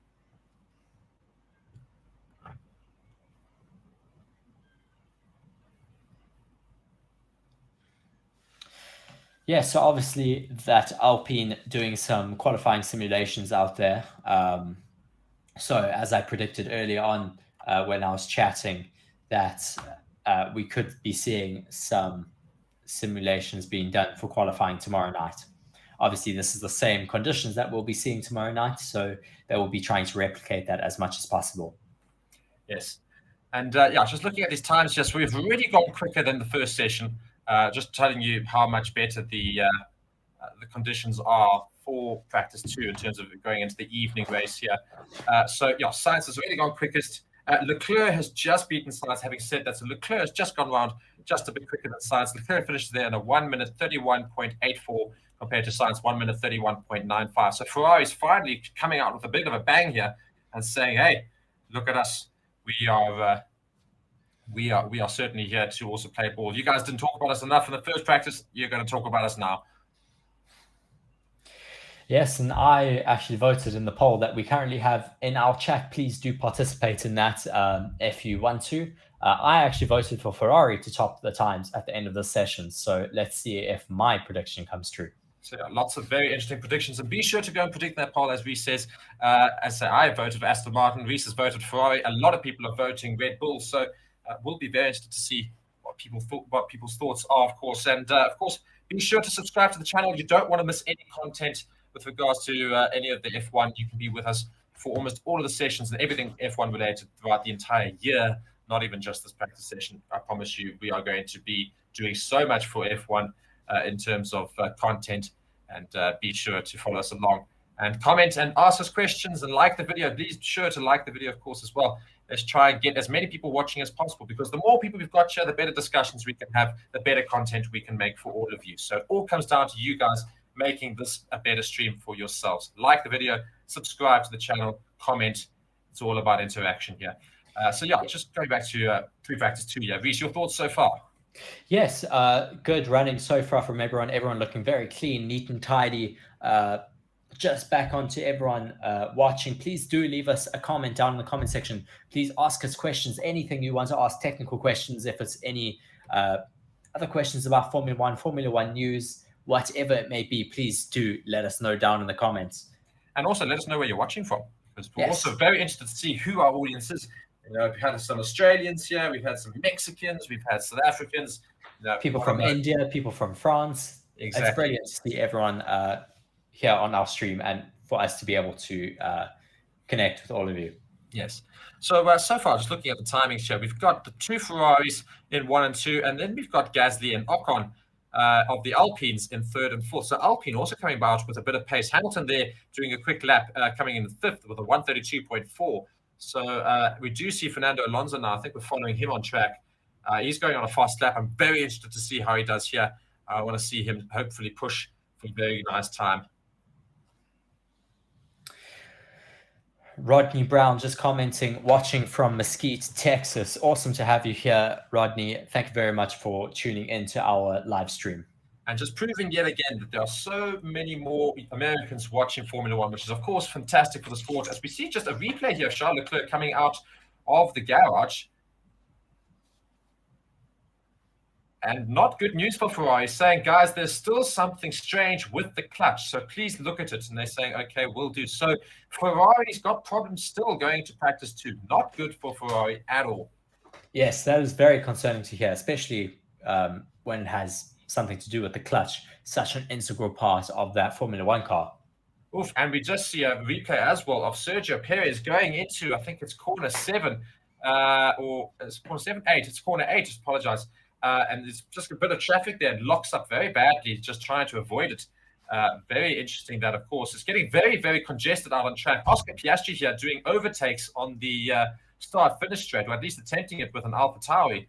Yeah, so obviously that Alpine doing some qualifying simulations out there. So as I predicted earlier on when I was chatting, that we could be seeing some simulations being done for qualifying tomorrow night. Obviously, this is the same conditions that we'll be seeing tomorrow night, so they will be trying to replicate that as much as possible. Yes. And yeah, just looking at these times, just we've already gone quicker than the first session. Just telling you how much better the conditions are for practice 2 in terms of going into the evening race here. So yeah, Sainz has already gone quickest. Leclerc has just beaten Sainz. Having said that, so Leclerc has just gone around just a bit quicker than Sainz. Leclerc finished there in a 1 minute 31.84 compared to Sainz 1 minute 31.95. So Ferrari is finally coming out with a bit of a bang here and saying, "Hey, look at us. We are certainly here to also play ball. You guys didn't talk about us enough in the first practice. You're going to talk about us now." Yes, and I actually voted in the poll that we currently have in our chat. Please do participate in that if you want to. I actually voted for Ferrari to top the times at the end of the session. So let's see if my prediction comes true. So yeah, lots of very interesting predictions. And be sure to go and predict that poll, as Reese says. I voted for Aston Martin. Reese has voted for Ferrari. A lot of people are voting Red Bull. So we'll be very interested to see what people's thoughts are, of course. And of course, be sure to subscribe to the channel. You don't want to miss any content with regards to any of the F1. You can be with us for almost all of the sessions and everything F1 related throughout the entire year, not even just this practice session. I promise you, we are going to be doing so much for F1 in terms of content, and be sure to follow us along and comment and ask us questions and like the video. Be sure to like the video, of course, as well. Let's try and get as many people watching as possible, because the more people we've got here, the better discussions we can have, the better content we can make for all of you. So it all comes down to you guys making this a better stream for yourselves. Like the video, subscribe to the channel, comment. It's all about interaction here. So yeah, just going back to pre-practice 2. Yeah, Reece, your thoughts so far? Yes, good running so far from everyone. Everyone looking very clean, neat and tidy. Just back onto everyone watching. Please do leave us a comment down in the comment section. Please ask us questions, anything you want to ask, technical questions, if it's any other questions about Formula 1 news, whatever it may be. Please do let us know down in the comments. And also let us know where you're watching from, because we're also very interested to see who our audience is. You know, we've had some Australians here, we've had some Mexicans, we've had South Africans, people from India, people from France. Exactly. It's brilliant to see everyone here on our stream, and for us to be able to connect with all of you. Yes. So so far, just looking at the timings here, we've got the 2 Ferraris in 1 and 2, and then we've got Gasly and Ocon of the Alpines in 3rd and 4th. So Alpine also coming about with a bit of pace. Hamilton there doing a quick lap, coming in 5th with a 132.4. So we do see Fernando Alonso now. I think we're following him on track. He's going on a fast lap. I'm very interested to see how he does here. I want to see him hopefully push for a very nice time. Rodney Brown just commenting, watching from Mesquite, Texas. Awesome to have you here, Rodney. Thank you very much for tuning into our live stream. And just proving yet again that there are so many more Americans watching Formula 1, which is, of course, fantastic for the sport. As we see just a replay here of Charles Leclerc coming out of the garage. And not good news for Ferrari, saying, guys, there's still something strange with the clutch, so please look at it. And they're saying, okay, we'll do. So Ferrari's got problems still going to practice 2. Not good for Ferrari at all. Yes, that is very concerning to hear, especially when it has something to do with the clutch, such an integral part of that Formula One car. Oof, and we just see a replay as well of Sergio Perez going into, I think it's corner 7, or it's corner 7, 8. It's corner 8, just apologize. And there's just a bit of traffic there and locks up very badly, just trying to avoid it. Very interesting that, of course. It's getting very, very congested out on track. Oscar Piastri here doing overtakes on the start-finish straight, or at least attempting it with an AlphaTauri.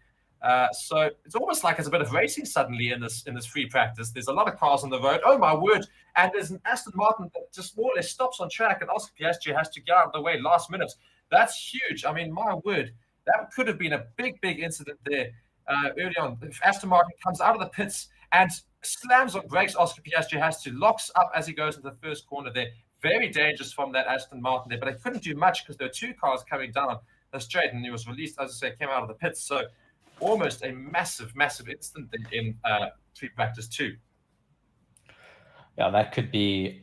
So it's almost like it's a bit of racing suddenly in this free practice. There's a lot of cars on the road. Oh my word! And there's an Aston Martin that just more or less stops on track, and Oscar Piastri has to get out of the way last minute. That's huge. I mean, my word, that could have been a big, big incident there early on. If Aston Martin comes out of the pits and slams on brakes, Oscar Piastri has to locks up as he goes into the first corner there. Very dangerous from that Aston Martin there, but I couldn't do much because there were 2 cars coming down the straight, and he was released, as I say, came out of the pits. So almost a massive, massive incident in free practice 2. Yeah, that could be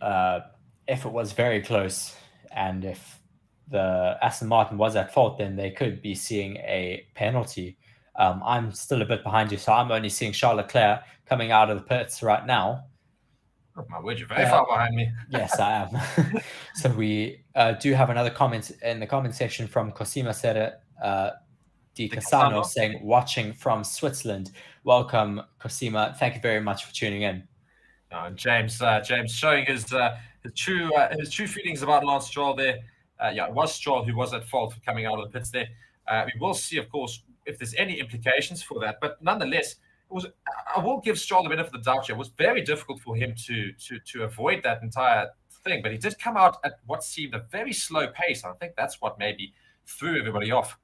if it was very close, and if the Aston Martin was at fault, then they could be seeing a penalty. I'm still a bit behind you, so I'm only seeing Charles Leclerc coming out of the pits right now. Oh my word, you're very far behind me. Yes, I am. So we do have another comment in the comment section from Cosima Sere Di Casano saying, watching from Switzerland. Welcome, Cosima. Thank you very much for tuning in. James showing his true feelings about Lance Stroll there. It was Stroll who was at fault for coming out of the pits there. We will see, of course, if there's any implications for that. But nonetheless, I will give Stroll a bit of the doubt here. It was very difficult for him to avoid that entire thing. But he did come out at what seemed a very slow pace. I think that's what maybe threw everybody off.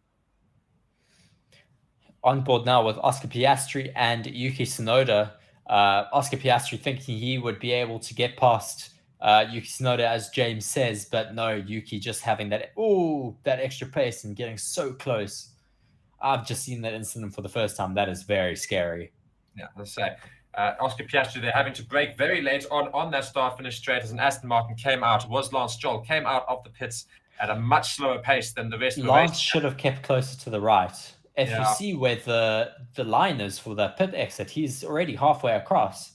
On board now with Oscar Piastri and Yuki Tsunoda. Oscar Piastri thinking he would be able to get past Yuki Tsunoda, as James says, but no, Yuki just having that extra pace and getting so close. I've just seen that incident for the first time. That is very scary. Yeah, let's say Oscar Piastri, they're having to brake very late on that start-finish straight as an Aston Martin came out. It was Lance Stroll, came out of the pits at a much slower pace than the rest of the race. Lance should have kept closer to the right. If you see where the line is for the pit exit, he's already halfway across.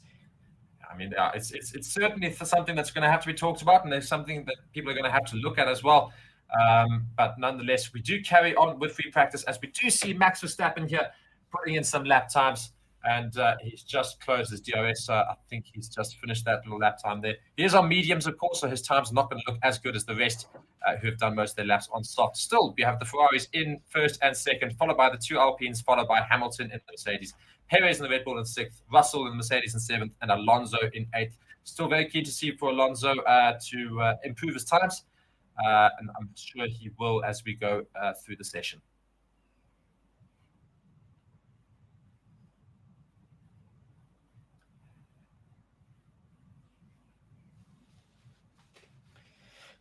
I mean, it's certainly something that's going to have to be talked about, and there's something that people are going to have to look at as well. But nonetheless, we do carry on with free practice as we do see Max Verstappen here putting in some lap times, and he's just closed his DRS. So I think he's just finished that little lap time there. He is on mediums, of course, so his time's not going to look as good as the rest who have done most of their laps on soft. Still, we have the Ferraris in first and second, followed by the 2 Alpines, followed by Hamilton in the Mercedes, Perez in the Red Bull in 6th, Russell in the Mercedes in 7th, and Alonso in 8th. Still very keen to see for Alonso to improve his times, and I'm sure he will as we go through the session.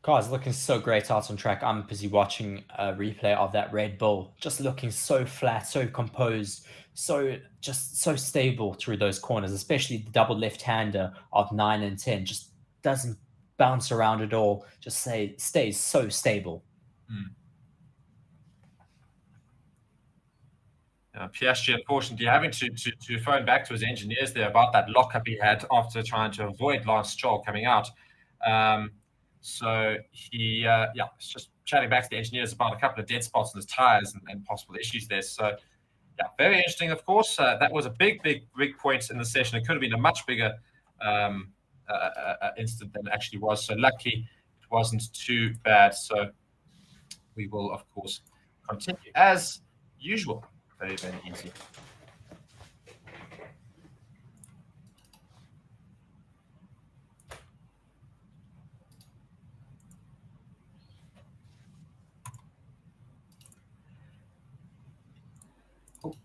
Cars looking so great out on track. I'm busy watching a replay of that Red Bull, just looking so flat, so composed, so stable through those corners, especially the double left-hander of 9 and 10. Just doesn't bounce around at all, just stays so stable. Piastri, unfortunately, having to phone back to his engineers there about that lockup he had after trying to avoid Lance Stroll coming out. So he, was just chatting back to the engineers about a couple of dead spots in his tires and possible issues there. So, very interesting, of course. That was a big point in the session. It could have been a much bigger incident than it actually was. So, luckily, it wasn't too bad. So, we will, of course, continue as usual. Very, very easy.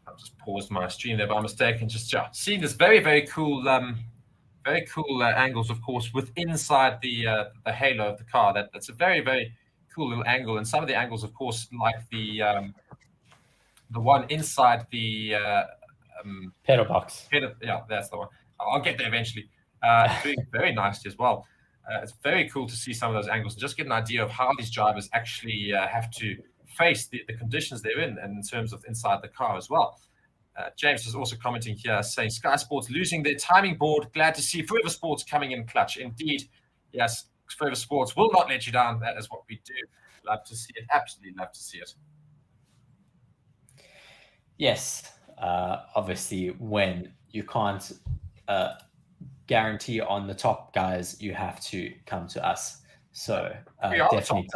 I've just paused my stream there by mistake and just seeing this very cool angles, of course, with inside the halo of the car. That's a very cool little angle, and some of the angles, of course, like the one inside the pedal box. That's the one. I'll get there eventually. Doing very nicely as well. It's very cool to see some of those angles and just get an idea of how these drivers actually have to face the conditions they're in, and in terms of inside the car as well. James is also commenting here saying Sky Sports losing their timing board. Glad to see Forever Sports coming in clutch. Indeed, yes, Forever Sports will not let you down. That is what we do. Love to see it. Absolutely love to see it. Yes, obviously when you can't guarantee on the top guys, you have to come to us. So definitely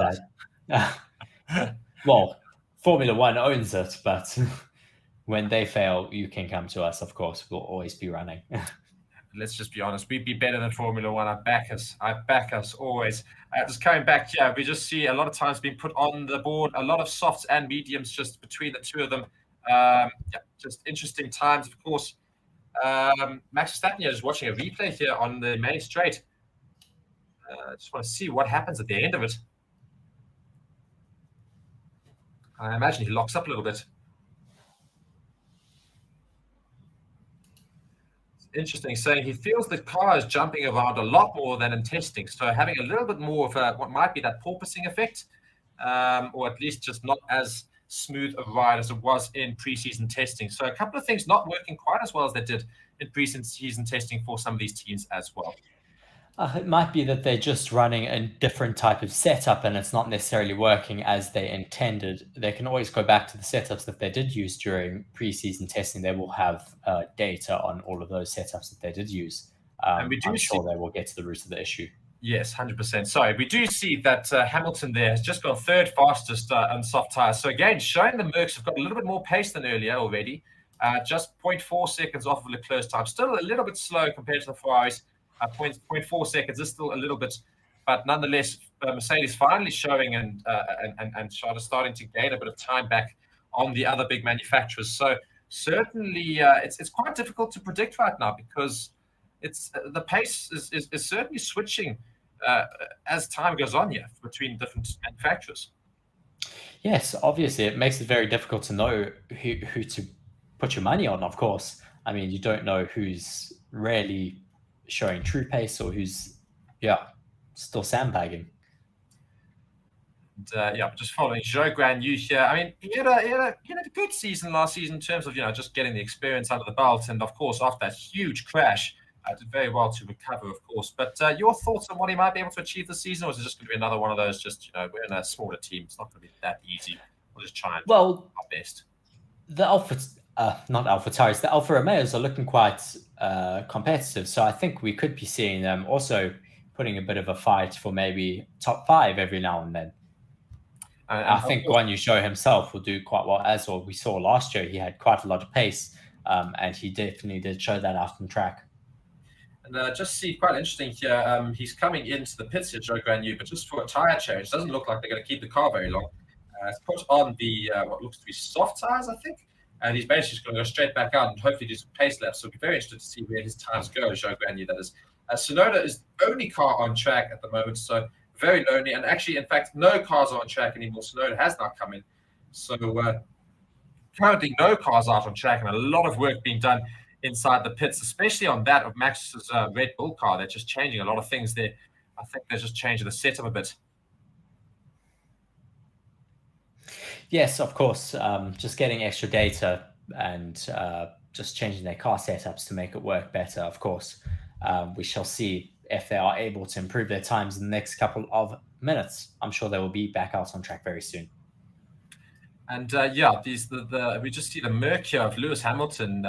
well, Formula One owns it, but when they fail, you can come to us. Of course, we'll always be running. Let's just be honest, we'd be better than Formula One. I back us always. Just coming back here, we just see a lot of times being put on the board, a lot of softs and mediums just between the two of them. Just interesting times, of course. Max Verstappen is watching a replay here on the main straight. I just want to see what happens at the end of it. I imagine he locks up a little bit. Interesting, saying he feels the car is jumping around a lot more than in testing, so having a little bit more of what might be that porpoising effect, or at least just not as smooth a ride as it was in preseason testing. So a couple of things not working quite as well as they did in preseason testing for some of these teams as well. It might be that they're just running a different type of setup and it's not necessarily working as they intended. They can always go back to the setups that they did use during preseason testing. They will have data on all of those setups that they did use. And I'm sure they will get to the root of the issue. Yes, 100%. Sorry, we do see that Hamilton there has just gone third fastest on soft tires. So again, showing the Mercs have got a little bit more pace than earlier already. Just 0.4 seconds off of Leclerc's time. Still a little bit slow compared to the Ferraris. 0.4 seconds is still a little bit, but nonetheless, Mercedes finally showing and starting to gain a bit of time back on the other big manufacturers. So certainly, it's quite difficult to predict right now because it's the pace is certainly switching as time goes on here between different manufacturers. Yes, obviously, it makes it very difficult to know who to put your money on. Of course, I mean you don't know who's really showing true pace or who's still sandbagging. And, just following Joe Granu here. I mean, he had a good season last season in terms of just getting the experience under the belt, and of course after that huge crash, did very well to recover, of course. But your thoughts on what he might be able to achieve this season, or is it just going to be another one of those? Just we're in a smaller team; it's not going to be that easy. We'll just try and do our best. The the Alfa Romeos are looking quite competitive, so I think we could be seeing them also putting a bit of a fight for maybe top 5 every now and then. And I think Guan Yu Zhou himself will do quite well as well. We saw last year he had quite a lot of pace, and he definitely did show that out on track. And just see quite interesting here. He's coming into the pits here, Joe Guan Yu, but just for a tire change. Doesn't look like they're going to keep the car very long. It's put on the what looks to be soft tires, I think. And he's basically just going to go straight back out and hopefully do some pace laps. So it'll be very interesting to see where his times go, Joe Guan Yu, that is. Sonoda is the only car on track at the moment, so very lonely. And actually, in fact, no cars are on track anymore. Sonoda has now come in. So currently no cars out on track and a lot of work being done inside the pits, especially on that of Max's Red Bull car. They're just changing a lot of things there. I think they're just changing the setup a bit. Yes, of course. Just getting extra data and just changing their car setups to make it work better, of course. We shall see if they are able to improve their times in the next couple of minutes. I'm sure they will be back out on track very soon. And we just see the Merc here of Lewis Hamilton.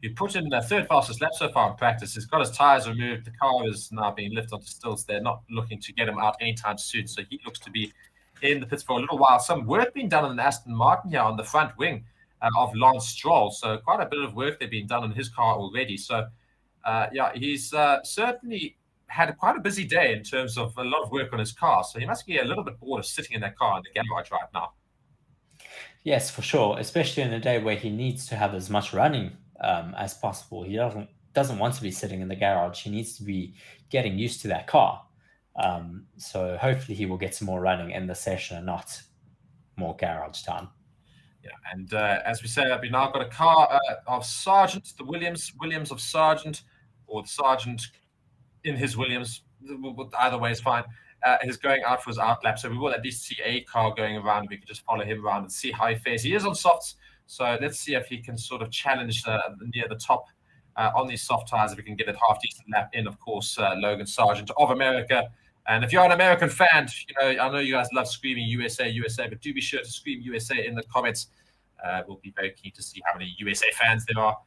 He put in the third fastest lap so far in practice. He's got his tires removed. The car is now being lifted onto stilts. They're not looking to get him out anytime soon. So he looks to be in the pits for a little while. Some work being done on the Aston Martin here on the front wing of Lance Stroll. So quite a bit of work they've been done on his car already. So he's certainly had quite a busy day in terms of a lot of work on his car. So he must be a little bit bored of sitting in that car in the garage right now. Yes, for sure. Especially in a day where he needs to have as much running as possible. He doesn't want to be sitting in the garage. He needs to be getting used to that car. So hopefully he will get some more running in the session and not more garage time. Yeah, and as we say, we've now got a car of Sargent, the Williams of Sargent, or the Sargent in his Williams. Either way is fine. is going out for his out lap. So we will at least see a car going around. We can just follow him around and see how he fares. He is on softs, so let's see if he can sort of challenge near the top on these soft tires, if we can get a half decent lap in. Of course, Logan Sargent of America. And if you're an American fan, I know you guys love screaming USA, USA, but do be sure to scream USA in the comments. We'll be very keen to see how many USA fans there are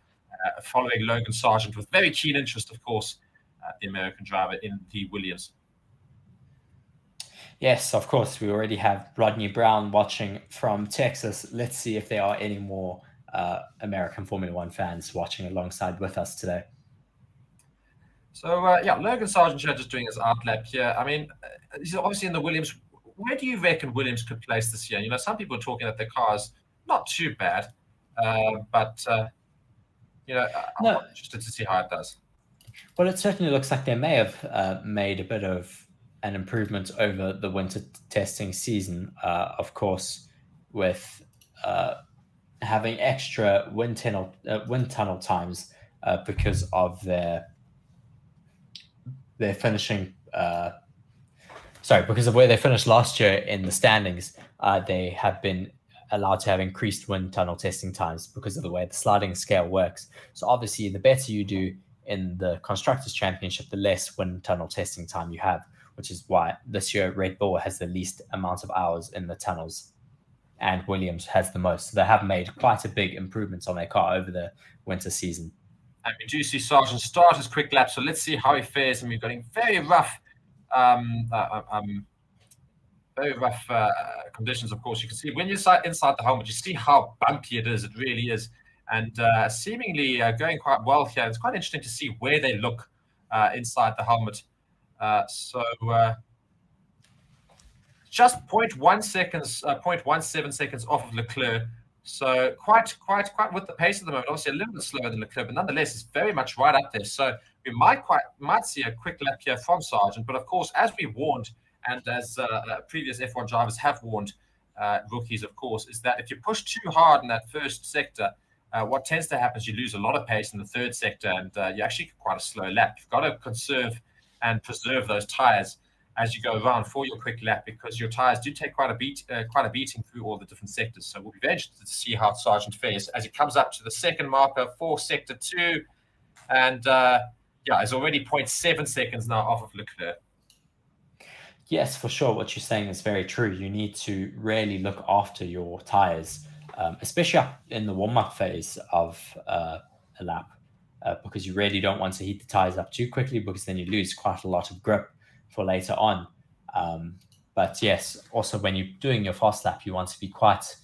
following Logan Sargent with very keen interest, of course, the American driver in the Williams. Yes, of course. We already have Rodney Brown watching from Texas. Let's see if there are any more American Formula One fans watching alongside with us today. So, Logan Sargent here just doing his out lap here. I mean, he's obviously in the Williams. Where do you reckon Williams could place this year? Some people are talking that their car is not too bad, but I'm interested to see how it does. Well, it certainly looks like they may have made a bit of an improvement over the winter testing season, of course, with having extra wind tunnel times because of their finishing. Because of where they finished last year in the standings, they have been allowed to have increased wind tunnel testing times because of the way the sliding scale works. So obviously, the better you do in the Constructors' Championship, the less wind tunnel testing time you have, which is why this year Red Bull has the least amount of hours in the tunnels and Williams has the most. So they have made quite a big improvements on their car over the winter season. And we do see Sargent start his quick lap, so let's see how he fares. And we've got very rough conditions, of course. You can see when you're inside the helmet, you see how bumpy it is. It really is. And seemingly going quite well here. It's quite interesting to see where they look inside the helmet. Just 0.17 seconds off of Leclerc. So quite with the pace at the moment. Obviously a little bit slower than Leclerc, but nonetheless, it's very much right up there. So we might see a quick lap here from Sargent. But of course, as we warned, and as previous F1 drivers have warned rookies, of course, is that if you push too hard in that first sector, what tends to happen is you lose a lot of pace in the third sector, and you actually get quite a slow lap. You've got to conserve and preserve those tires as you go around for your quick lap, because your tires do take quite a beating through all the different sectors. So we'll be very interested to see how Sargent fares as he comes up to the second marker for sector 2, and it's already 0.7 seconds now off of Leclerc. Yes, for sure. What you're saying is very true. You need to really look after your tires, especially up in the warm-up phase of a lap, because you really don't want to heat the tires up too quickly, because then you lose quite a lot of grip for later on. But yes, also when you're doing your fast lap, you want to be quite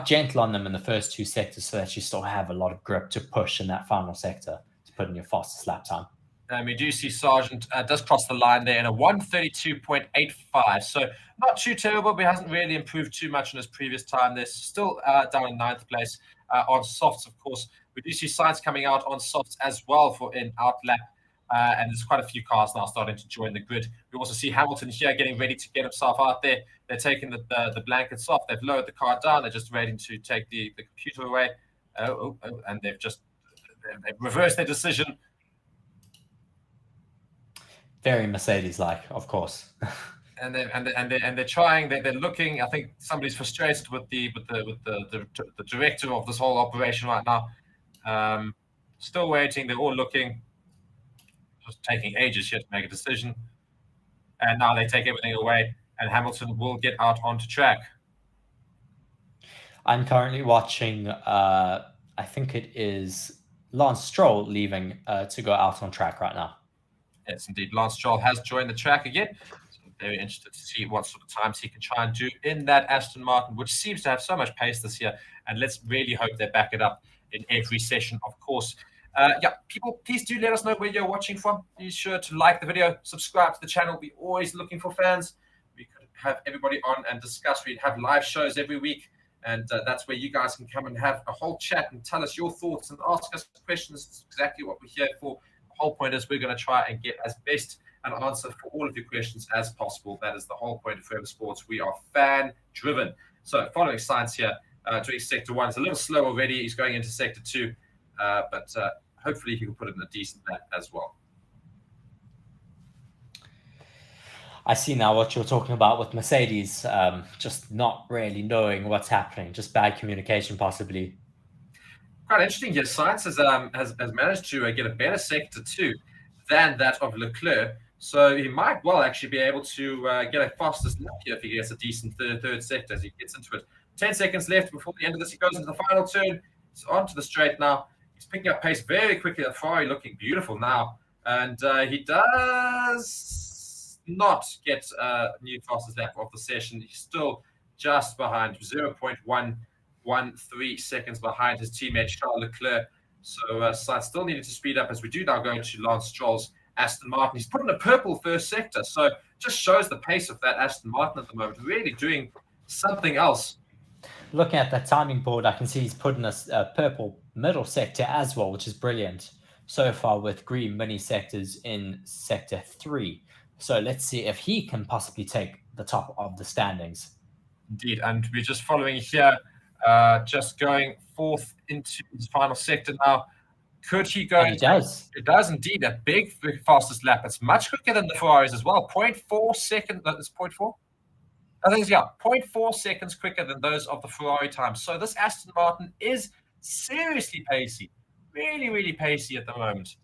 gentle on them in the first two sectors so that you still have a lot of grip to push in that final sector to put in your fastest lap time. And we do see Sargent does cross the line there in a 1:32.85. So not too terrible, but he hasn't really improved too much in his previous time. They're still down in 9th place on softs, of course. We do see Sainz coming out on softs as well for an out lap. And there's quite a few cars now starting to join the grid. We also see Hamilton here getting ready to get himself out there. They're taking the blankets off. They've lowered the car down. They're just waiting to take the computer away. And they've reversed their decision. Very Mercedes-like, of course. and they're trying. They're looking. I think somebody's frustrated with the director of this whole operation right now. Still waiting. They're all looking. Just taking ages here to make a decision. And now they take everything away, and Hamilton will get out onto track. I'm currently watching. I think it is Lance Stroll leaving to go out on track right now. Yes, indeed. Lance Stroll has joined the track again. So I'm very interested to see what sort of times he can try and do in that Aston Martin, which seems to have so much pace this year. And let's really hope they back it up in every session, of course. People, please do let us know where you're watching from. Be sure to like the video, subscribe to the channel. We're always looking for fans. We could have everybody on and discuss. We'd have live shows every week. And that's where you guys can come and have a whole chat and tell us your thoughts and ask us questions. It's exactly what we're here for. Whole point is we're going to try and get as best an answer for all of your questions as possible. That is the whole point of Forever Sports. We are fan driven. So following Sainz here, doing sector 1. It's a little slow already. He's going into sector 2, but hopefully he can put it in a decent lap as well. I see now what you're talking about with Mercedes, just not really knowing what's happening, just bad communication possibly. Quite interesting here. Sainz has managed to get a better sector two than that of Leclerc. So he might well actually be able to get a fastest lap here if he gets a decent third sector as he gets into it. 10 seconds left before the end of this. He goes into the final turn. He's onto the straight now. He's picking up pace very quickly. The Ferrari looking beautiful now. And he does not get a new fastest lap of the session. He's still just behind 0.113 seconds behind his teammate Charles Leclerc. So Sainz still needed to speed up as we do now go to Lance Stroll's Aston Martin. He's put in a purple first sector, so just shows the pace of that Aston Martin at the moment, really doing something else. Looking at that timing board, I can see he's put in a purple middle sector as well, which is brilliant. So far with green mini sectors in sector 3. So let's see if he can possibly take the top of the standings. Indeed, and we're just following here, just going fourth into his final sector now. Could he go? And he does. It does indeed. A big fastest lap. It's much quicker than the Ferraris as well. 0.4 seconds. That's 0.4. I think it's 0.4 seconds quicker than those of the Ferrari times. So this Aston Martin is seriously pacey. Really, really pacey at the moment.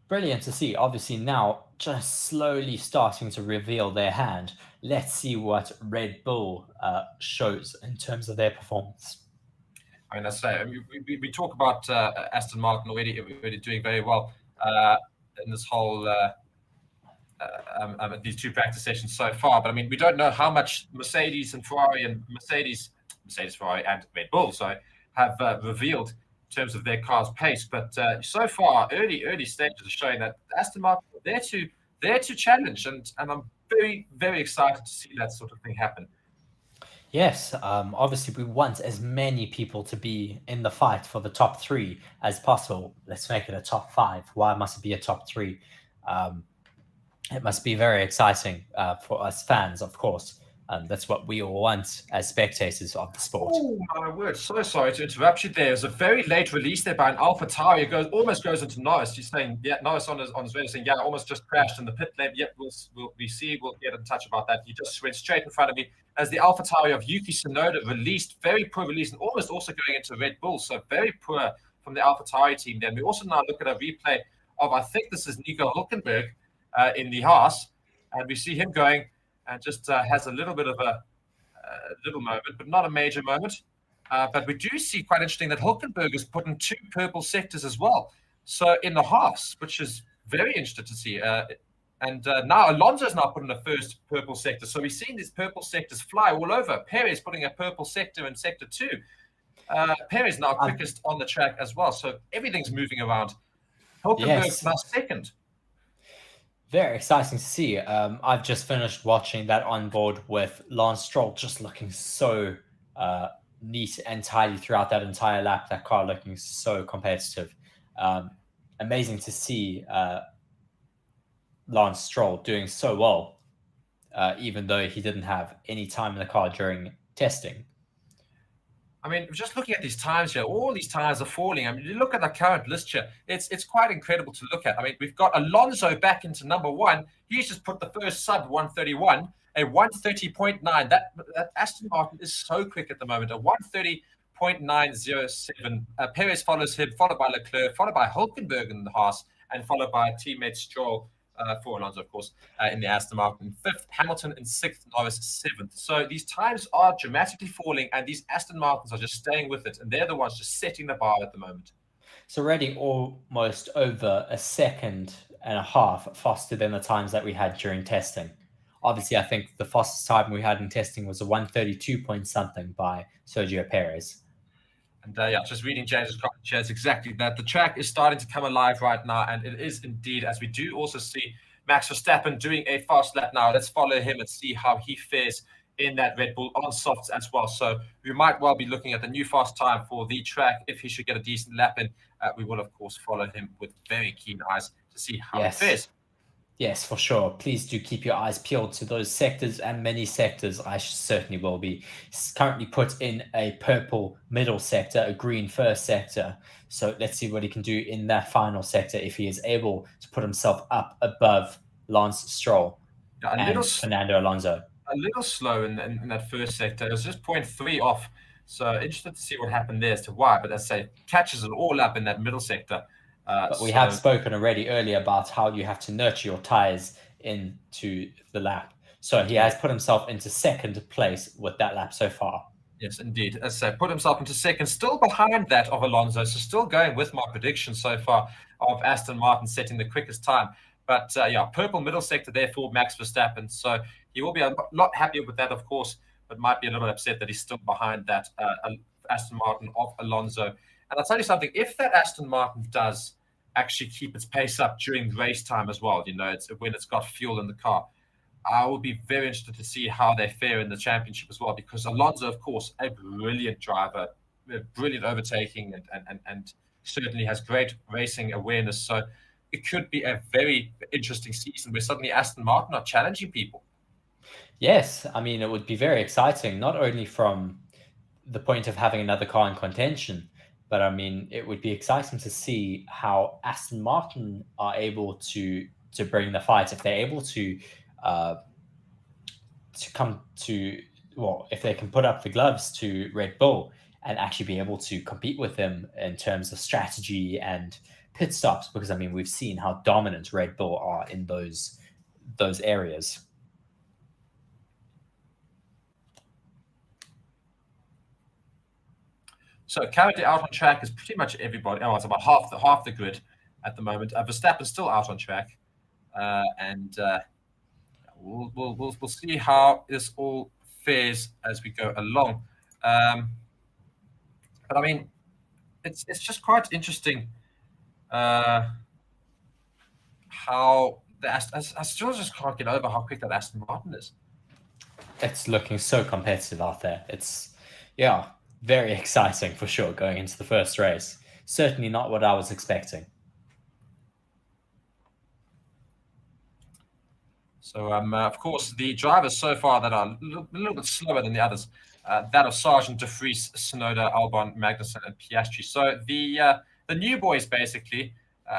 Brilliant to see. Obviously now just slowly starting to reveal their hand. Let's see what Red Bull shows in terms of their performance. I mean, we talk about Aston Martin already doing very well in this whole these two practice sessions so far. But I mean, we don't know how much Mercedes and Ferrari and Mercedes, Ferrari and Red Bull, have revealed in terms of their car's pace. But so far, early stages are showing that Aston Martin are there to challenge, and I'm very, very excited to see that sort of thing happen. Yes, obviously we want as many people to be in the fight for the top 3 as possible. Let's make it a top 5. Why must it be a top 3? It must be very exciting for us fans, of course. That's what we all want as spectators of the sport. Oh my word! So sorry to interrupt you there. There's a very late release there by an AlphaTauri. Almost goes into Norris. He's saying, yeah, Norris on his way saying, yeah, almost just crashed in the pit lane. Yep, we'll get in touch about that. He just went straight in front of me as the AlphaTauri of Yuki Tsunoda released, very poor release, and almost also going into Red Bull. So very poor from the AlphaTauri team. Then we also now look at a replay of, I think this is Nico Hülkenberg in the Haas, and we see him going and just has a little bit of a little moment, but not a major moment. But we do see quite interesting that Hülkenberg has put in 2 purple sectors as well. So in the Haas, which is very interesting to see. And now Alonso's now put in a first purple sector. So we've seen these purple sectors fly all over. Perez putting a purple sector in sector 2. Perez now quickest on the track as well. So everything's moving around. Hülkenberg now second. Very exciting to see. I've just finished watching that on board with Lance Stroll, just looking so neat and tidy throughout that entire lap. That car looking so competitive. Amazing to see Lance Stroll doing so well, even though he didn't have any time in the car during testing. I mean, just looking at these times here, all these tires are falling. I mean, you look at the current list here, it's quite incredible to look at. I mean, we've got Alonso back into number 1. He's just put the first sub 131, a 130.9. That Aston Martin is so quick at the moment, a 130.907. Perez follows him, followed by Leclerc, followed by Hülkenberg in the Haas, and followed by teammate Stroll. For Alonso, of course, in the Aston Martin. 5th, Hamilton in 6th, Norris 7th. So these times are dramatically falling, and these Aston Martins are just staying with it, and they're the ones just setting the bar at the moment. So already almost over a second and a half faster than the times that we had during testing. Obviously, I think the fastest time we had in testing was a 132 point something by Sergio Perez. And just reading James's comment shares exactly that. The track is starting to come alive right now, and it is indeed, as we do also see Max Verstappen doing a fast lap now. Let's follow him and see how he fares in that Red Bull on softs as well. So we might well be looking at the new fast time for the track. If he should get a decent lap in, we will, of course, follow him with very keen eyes to see how he fares. Yes, for sure. Please do keep your eyes peeled to those sectors and many sectors. I certainly will be. He's currently put in a purple middle sector, a green first sector. So let's see what he can do in that final sector if he is able to put himself up above Lance Stroll. Yeah, and Fernando Alonso. A little slow in that first sector. It was just 0.3 off. So interested to see what happened there as to why. But as I say, catches it all up in that middle sector. But we have spoken already earlier about how you have to nurture your tires into the lap. So he has put himself into second place with that lap so far. Yes, indeed. As I say, put himself into second, still behind that of Alonso. So still going with my prediction so far of Aston Martin setting the quickest time. But yeah, purple middle sector there for Max Verstappen. So he will be a lot happier with that, of course, but might be a little bit upset that he's still behind that Aston Martin of Alonso. And I'll tell you something, if that Aston Martin does actually keep its pace up during race time as well, when it's got fuel in the car, I will be very interested to see how they fare in the championship as well, because Alonso, of course, a brilliant driver, brilliant overtaking, and certainly has great racing awareness. So it could be a very interesting season where suddenly Aston Martin are challenging people. Yes, I mean, it would be very exciting, not only from the point of having another car in contention, but I mean, it would be exciting to see how Aston Martin are able to bring the fight, if they're able to come to, well, if they can put up the gloves to Red Bull and actually be able to compete with them in terms of strategy and pit stops, because I mean, we've seen how dominant Red Bull are in those areas. So currently out on track is pretty much everybody. Oh, it's about half the grid at the moment. Verstappen's still out on track, and we'll see how this all fares as we go along. But I mean, it's just quite interesting how I still just can't get over how quick that Aston Martin is. It's looking so competitive out there. It's very exciting for sure going into the first race. Certainly not what I was expecting. So, of course, the drivers so far that are a little bit slower than the others, that of Sargent, De Vries, Tsunoda, Albon, Magnussen, and Piastri. So the new boys basically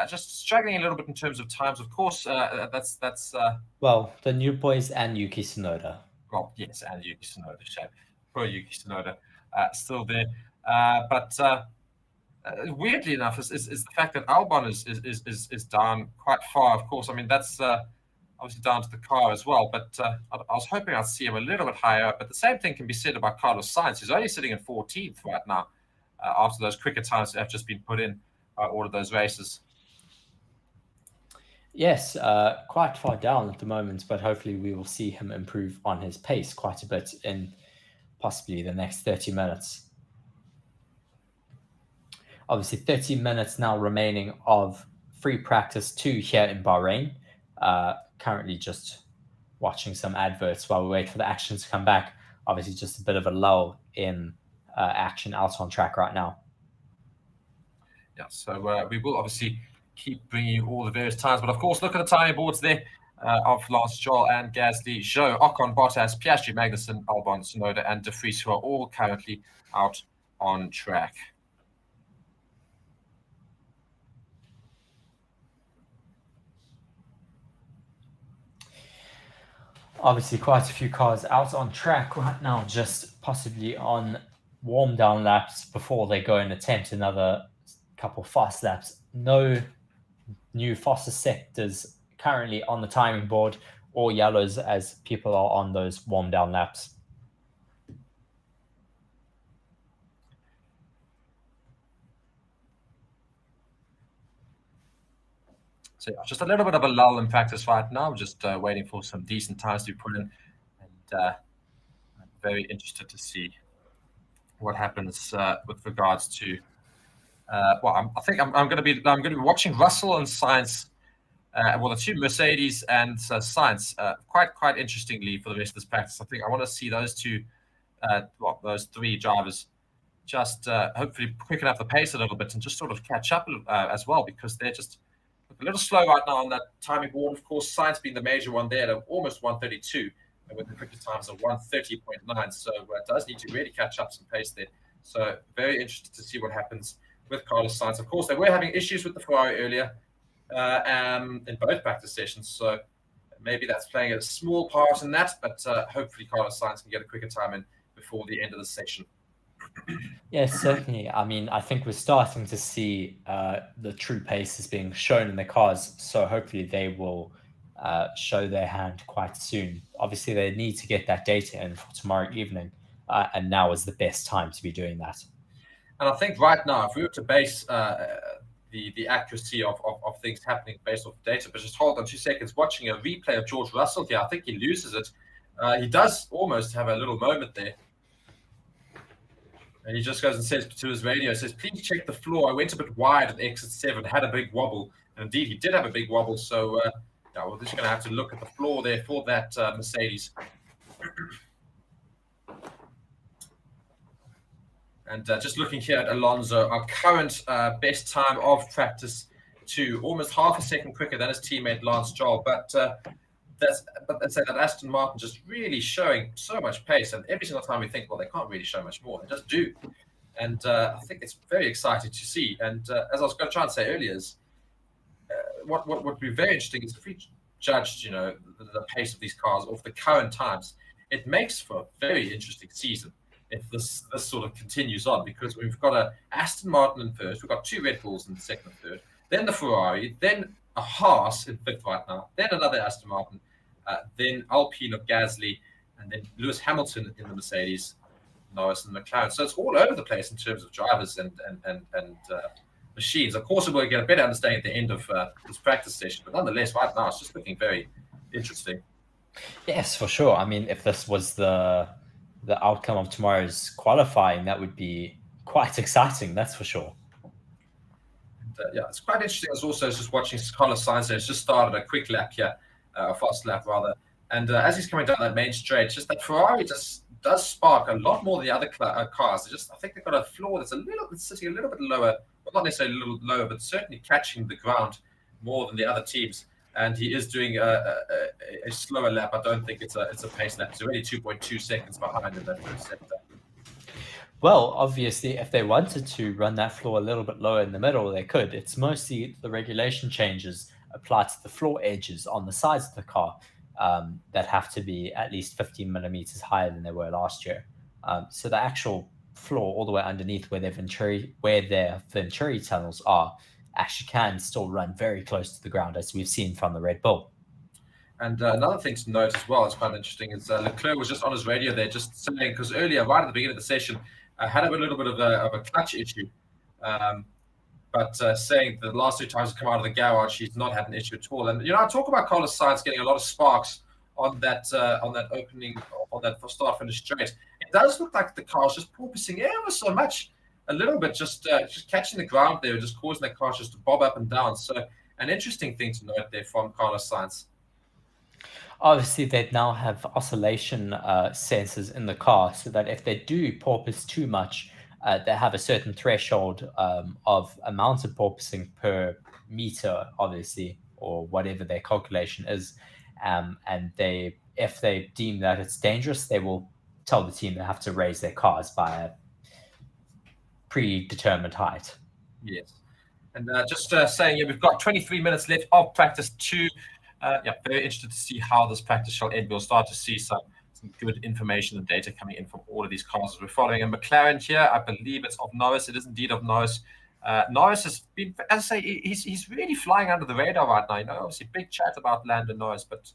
just struggling a little bit in terms of times. Of course, that's well, the new boys and Yuki Tsunoda. Well, yes, and Yuki Tsunoda. Shame. Poor Yuki Tsunoda, still there. But weirdly enough, is the fact that Albon is down quite far. Of course, I mean that's obviously down to the car as well. But I was hoping I'd see him a little bit higher up. But the same thing can be said about Carlos Sainz, who's only sitting in 14th right now after those quicker times that have just been put in by all of those races. Yes, quite far down at the moment, but hopefully we will see him improve on his pace quite a bit in possibly the next 30 minutes. Obviously, 30 minutes now remaining of free practice 2 here in Bahrain. Currently just watching some adverts while we wait for the action to come back. Obviously, just a bit of a lull in action out on track right now. Yeah, so we will obviously keep bringing you all the various times. But of course, look at the timing boards there of Lance Stroll and Gasly, Zhou, Ocon, Bottas, Piastri, Magnussen, Albon, Tsunoda, and De Vries, who are all currently out on track. Obviously, quite a few cars out on track right now, just possibly on warm down laps before they go and attempt another couple fast laps. No new fastest sectors currently on the timing board or yellows as people are on those warm down laps. So yeah, just a little bit of a lull in practice right now. Just waiting for some decent times to be put in, and I'm very interested to see what happens with regards to. Well, I think I'm going to be watching Russell and Sainz. Well, the two Mercedes and Sainz quite interestingly for the rest of this practice. I think I want to see those two, those three drivers, just hopefully quicken up the pace a little bit and just sort of catch up as well, because they're just a little slow right now on that timing board. Of course, Sainz being the major one there at almost 132, and with the quickest times of 130.9. So it does need to really catch up some pace there. So very interested to see what happens with Carlos Sainz. Of course, they were having issues with the Ferrari earlier in both practice sessions. So maybe that's playing a small part in that, but hopefully Carlos Sainz can get a quicker time in before the end of the session. Yes, certainly. I mean, I think we're starting to see the true pace is being shown in the cars, so hopefully they will show their hand quite soon. Obviously, they need to get that data in for tomorrow evening, and now is the best time to be doing that. And I think right now, if we were to base the accuracy of things happening based off data, but just hold on 2 seconds, watching a replay of George Russell here, I think he loses it. He does almost have a little moment there. And he just goes and says to his radio, says, please check the floor. I went a bit wide at exit 7, had a big wobble. And indeed, he did have a big wobble. So yeah, we're just going to have to look at the floor there for that Mercedes. And just looking here at Alonso, our current best time of practice 2, almost half a second quicker than his teammate Lance Stroll. But let's say that Aston Martin just really showing so much pace, and every single time we think, well, they can't really show much more, they just do. And I think it's very exciting to see. And as I was going to try and say earlier, is what would be very interesting is if we judged, the pace of these cars off the current times, it makes for a very interesting season if this sort of continues on, because we've got a Aston Martin in first, we've got 2 Red Bulls in the second and third, then the Ferrari, then a Haas in fifth right now, then another Aston Martin, then Alpine of Gasly, and then Lewis Hamilton in the Mercedes, Norris and McLaren. So it's all over the place in terms of drivers and machines. Of course, we'll get a better understanding at the end of this practice session, but nonetheless, right now, it's just looking very interesting. Yes, for sure. I mean, if this was the outcome of tomorrow's qualifying, that would be quite exciting, that's for sure. Yeah, it's quite interesting. It's also just watching Carlos Sainz. It's just started a quick lap here, a fast lap rather. And as he's coming down that main straight, just that Ferrari just does spark a lot more than the other cars. I think they've got a floor that's sitting a little bit lower, well, not necessarily a little lower, but certainly catching the ground more than the other teams. And he is doing a slower lap. I don't think it's a pace lap. He's already 2.2 seconds behind in that first sector. Well, obviously, if they wanted to run that floor a little bit lower in the middle, they could. It's mostly the regulation changes apply to the floor edges on the sides of the car that have to be at least 15 millimeters higher than they were last year. So the actual floor all the way underneath where their Venturi tunnels are actually can still run very close to the ground, as we've seen from the Red Bull. And another thing to note as well, it's quite interesting, is Leclerc was just on his radio there, just saying, because earlier, right at the beginning of the session, had a little bit of a clutch issue, but saying the last 2 times he's come out of the garage, he's not had an issue at all. And I talk about Carlos Sainz getting a lot of sparks on that opening, on that start finish straight. It does look like the car's just porpoising ever so much, a little bit, just catching the ground there, just causing that car just to bob up and down. So an interesting thing to note there from Carlos Sainz. Obviously, they now have oscillation sensors in the car, so that if they do porpoise too much, they have a certain threshold of amount of porpoising per meter, obviously, or whatever their calculation is. And if they deem that it's dangerous, they will tell the team they have to raise their cars by a predetermined height. Yes. And just saying, we've got 23 minutes left of practice 2. Very interested to see how this practice shall end. We'll start to see some good information and data coming in from all of these cars as we're following. And McLaren here, I believe it's of Norris. It is indeed of Norris. Norris has been, as I say, he's really flying under the radar right now. Obviously, big chat about Lando Norris, but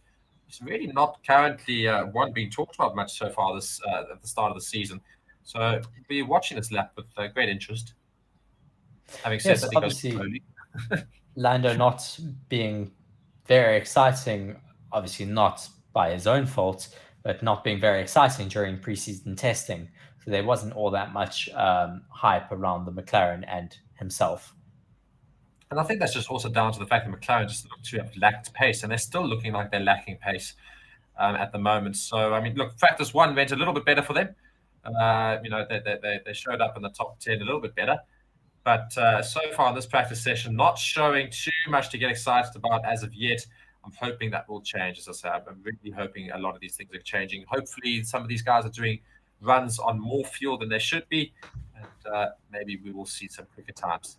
he's really not currently one being talked about much so far this at the start of the season. So we'll be watching this lap with great interest. Having said that, he goes slowly. Lando not being very exciting, obviously not by his own fault, but not being very exciting during preseason testing. So there wasn't all that much hype around the McLaren and himself. And I think that's just also down to the fact that McLaren just look to have lacked pace, and they're still looking like they're lacking pace at the moment. So, I mean, look, practice 1 went a little bit better for them. They showed up in the top 10 a little bit better. But so far in this practice session, not showing too much to get excited about as of yet. I'm hoping that will change. As I say, I'm really hoping a lot of these things are changing. Hopefully, some of these guys are doing runs on more fuel than they should be. And maybe we will see some quicker times.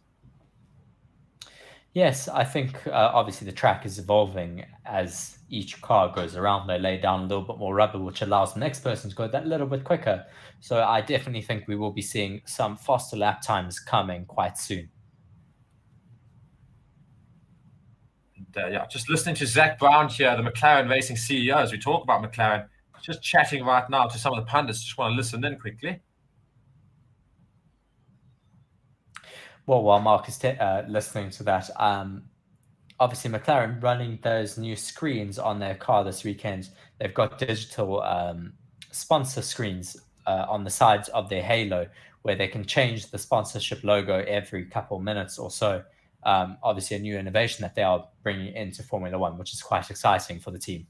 Yes, I think obviously the track is evolving as each car goes around. They lay down a little bit more rubber, which allows the next person to go that little bit quicker. So I definitely think we will be seeing some faster lap times coming quite soon. And, yeah, just listening to Zach Brown here, the McLaren Racing CEO, as we talk about McLaren, just chatting right now to some of the pundits. Just want to listen in quickly. Well, while Mark is listening to that, obviously McLaren running those new screens on their car this weekend. They've got digital sponsor screens on the sides of their halo where they can change the sponsorship logo every couple minutes or so. Obviously, a new innovation that they are bringing into Formula One, which is quite exciting for the team.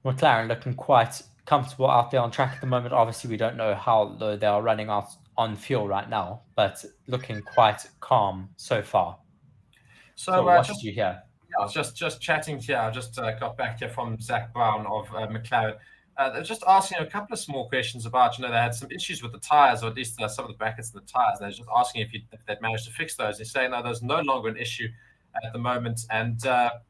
McLaren looking quite comfortable out there on track at the moment. Obviously, we don't know how low they are running out on fuel right now, but looking quite calm so far. So what did you hear? Yeah, I was just chatting here. I just got back here from Zach Brown of McLaren. They're just asking a couple of small questions about, they had some issues with the tires, or at least some of the brackets in the tires. They're just asking if they'd managed to fix those. They're saying, no, there's no longer an issue at the moment. And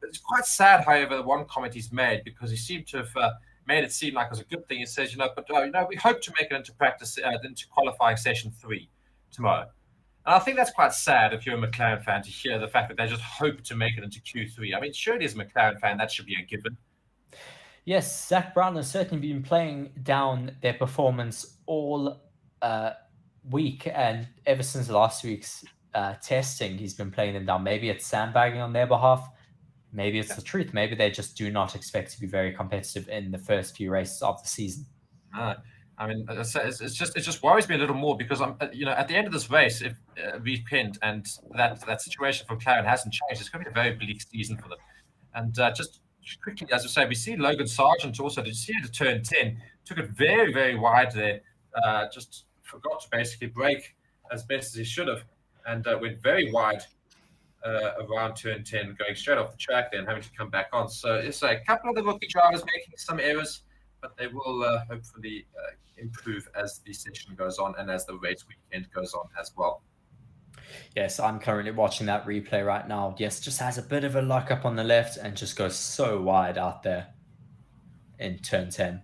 it's quite sad, however, one comment he's made, because he seemed to have made it seem like it was a good thing. He says, we hope to make it into practice, into qualifying session 3 tomorrow. And I think that's quite sad if you're a McLaren fan to hear the fact that they just hope to make it into Q3. I mean, surely as a McLaren fan, that should be a given. Yes, Zach Brown has certainly been playing down their performance all week, and ever since last week's testing, he's been playing them down. Maybe it's sandbagging on their behalf. Maybe it's the truth. Maybe they just do not expect to be very competitive in the first few races of the season. I mean, it just worries me a little more, because at the end of this race, if weekend, and that situation for McLaren hasn't changed, it's going to be a very bleak season for them. And just quickly, as I say, we see Logan Sargent also. Did you see it at turn 10? Took it very, very wide there. Just forgot to basically brake as best as he should have, and went very wide around turn 10, going straight off the track there and having to come back on. So it's a couple of the rookie drivers making some errors, but they will hopefully improve as the session goes on and as the race weekend goes on as well. Yes, I'm currently watching that replay right now. Yes, just has a bit of a lockup on the left and just goes so wide out there in turn 10.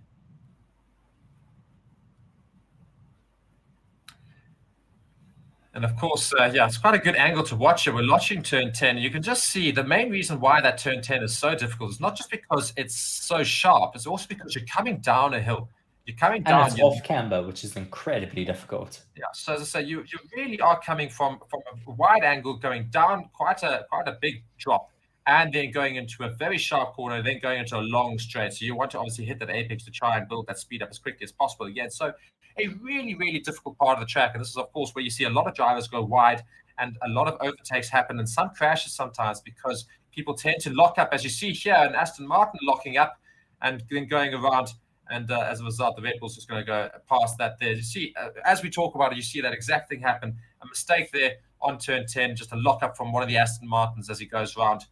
And of course, it's quite a good angle to watch it. We're watching turn 10. You can just see the main reason why that turn 10 is so difficult is not just because it's so sharp, it's also because you're coming down a hill. You're coming down. And it's off camber, which is incredibly difficult. Yeah, so as I say, you really are coming from a wide angle, going down quite a big drop, and then going into a very sharp corner, then going into a long straight. So you want to obviously hit that apex to try and build that speed up as quickly as possible again. So a really, really difficult part of the track. And this is, of course, where you see a lot of drivers go wide and a lot of overtakes happen and some crashes sometimes, because people tend to lock up, as you see here, and Aston Martin locking up and then going around. And as a result, the Red Bull's just going to go past that there. You see, as we talk about it, you see that exact thing happen. A mistake there on turn 10, just a lock up from one of the Aston Martins as he goes around.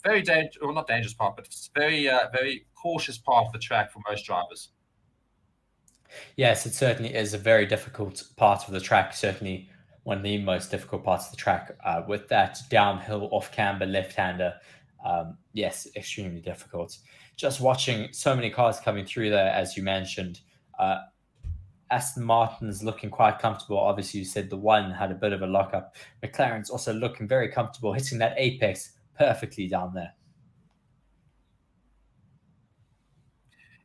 Very dangerous, well, not dangerous part, but it's very, very cautious part of the track for most drivers. Yes, it certainly is a very difficult part of the track, certainly one of the most difficult parts of the track, with that downhill off camber left-hander. Yes, extremely difficult. Just watching so many cars coming through there, as you mentioned. Aston Martin's looking quite comfortable. Obviously, you said the one had a bit of a lockup. McLaren's also looking very comfortable, hitting that apex perfectly down there.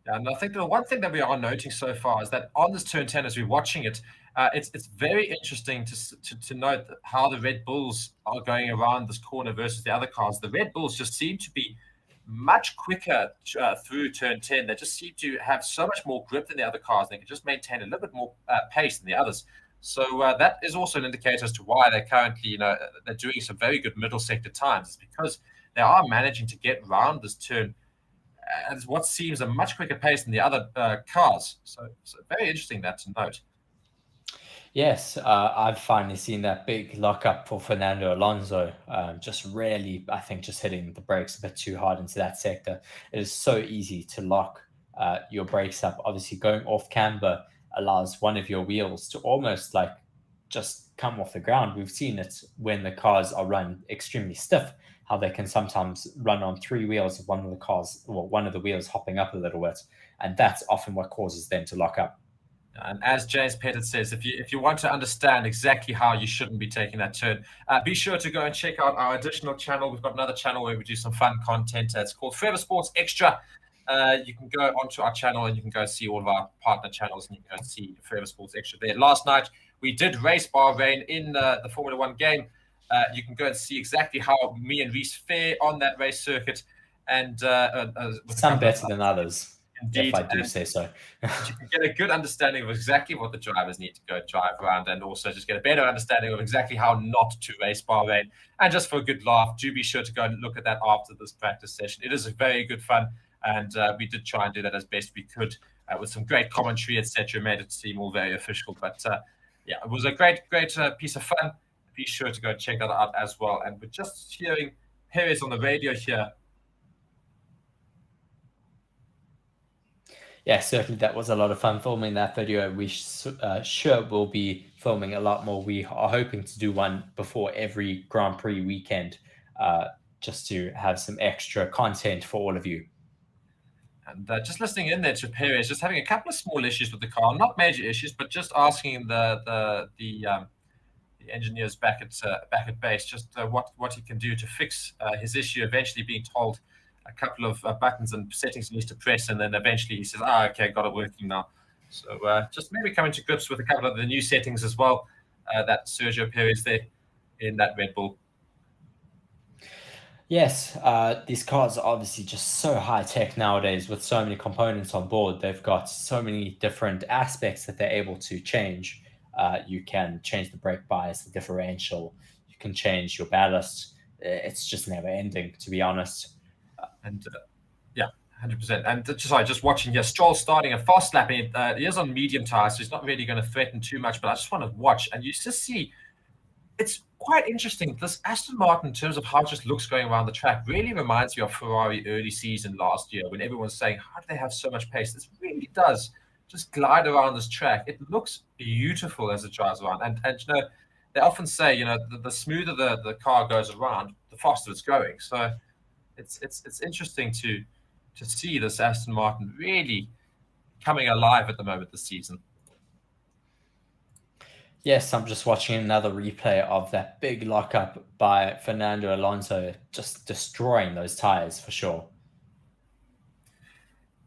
Yeah, and I think the one thing that we are noting so far is that on this turn 10, as we're watching it, it's very interesting to note how the Red Bulls are going around this corner versus the other cars. The Red Bulls just seem to be much quicker through turn 10. They just seem to have so much more grip than the other cars. They can just maintain a little bit more pace than the others. So that is also an indicator as to why they're currently, they're doing some very good middle sector times. It's because they are managing to get around this turn at what seems a much quicker pace than the other cars. So very interesting that to note. Yes, I've finally seen that big lockup for Fernando Alonso. Just really, I think, just hitting the brakes a bit too hard into that sector. It is so easy to lock your brakes up. Obviously, going off camber allows one of your wheels to almost like just come off the ground. We've seen it when the cars are run extremely stiff, how they can sometimes run on three wheels of one of the cars, or one of the wheels hopping up a little bit. And that's often what causes them to lock up. And as James Pettit says, if you want to understand exactly how you shouldn't be taking that turn, be sure to go and check out our additional channel. We've got another channel where we do some fun content. It's called Forever Sports Extra. You can go onto our channel and you can go see all of our partner channels, and you can go see Forever Sports Extra there. Last night, we did race Bahrain in the Formula One game. You can go and see exactly how me and Reese fare on that race circuit. And some better than others. Indeed, if I do say so. You can get a good understanding of exactly what the drivers need to go drive around, and also just get a better understanding of exactly how not to race Bahrain. And just for a good laugh, do be sure to go and look at that after this practice session. It is a very good fun, and we did try and do that as best we could with some great commentary, etc. Made it seem all very official, but yeah, it was a great piece of fun. Be sure to go check that out as well. And we're just hearing Perez on the radio here. Yeah, certainly that was a lot of fun filming that video. We sure will be filming a lot more. We are hoping to do one before every Grand Prix weekend, just to have some extra content for all of you. And just listening in there to Perez, just having a couple of small issues with the car, not major issues, but just asking the engineers back at base just what he can do to fix his issue. Eventually, being told a couple of buttons and settings he needs to press, and then eventually he says, okay, got it working now. So just maybe coming to grips with a couple of the new settings as well, that Sergio Perez there in that Red Bull. Yes, these cars are obviously just so high tech nowadays with so many components on board. They've got so many different aspects that they're able to change. You can change the brake bias, the differential, you can change your ballast. It's just never ending, to be honest. And yeah, 100%. And just watching here, Stroll starting a fast lap. He is on medium tires, so he's not really going to threaten too much. But I just want to watch, and you just see it's quite interesting. This Aston Martin, in terms of how it just looks going around the track, really reminds me of Ferrari early season last year when everyone's saying, how do they have so much pace? This really does just glide around this track. It looks beautiful as it drives around. And you know, they often say, you know, the smoother the car goes around, the faster it's going. So it's interesting to see this Aston Martin really coming alive at the moment this season. Yes, I'm just watching another replay of that big lockup by Fernando Alonso, just destroying those tires for sure.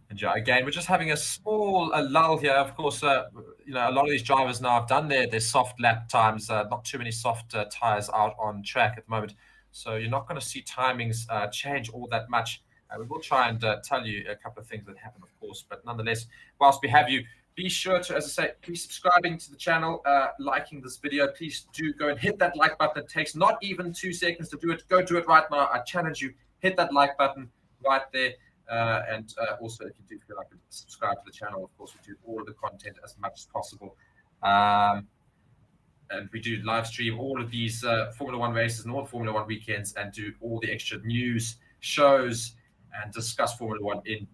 And again, we're just having a small lull here. Of course, you know, a lot of these drivers now have done their soft lap times. Not too many soft tires out on track at the moment. So you're not going to see timings change all that much. We will try and tell you a couple of things that happen, of course. But nonetheless, whilst we have you, be sure to, as I say, please subscribing to the channel, liking this video. Please do go and hit that like button. It takes not even 2 seconds to do it. Go do it right now. I challenge you. Hit that like button right there. And also, if you do feel like it, subscribe to the channel. Of course, we do all of the content as much as possible. And we do live stream all of these Formula One races and all the Formula One weekends, and do all the extra news, shows, and discuss Formula One in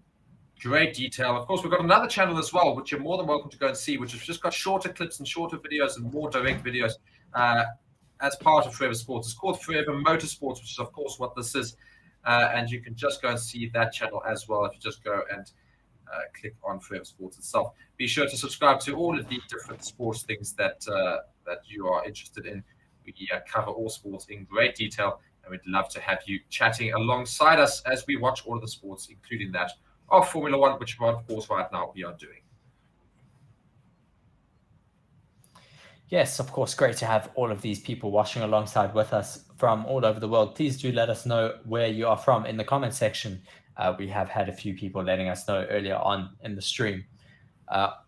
great detail. Of course, we've got another channel as well, which you're more than welcome to go and see, which has just got shorter clips and shorter videos and more direct videos as part of Forever Sports. It's called Forever Motorsport, which is, of course, what this is. And you can just go and see that channel as well if you just go and click on Forever Sports itself. Be sure to subscribe to all of the different sports things that you are interested in. We cover all sports in great detail, and we'd love to have you chatting alongside us as we watch all of the sports, including that of Formula One, which, of course, right now we are doing. Yes, of course, great to have all of these people watching alongside with us from all over the world. Please do let us know where you are from in the comment section. We have had a few people letting us know earlier on in the stream.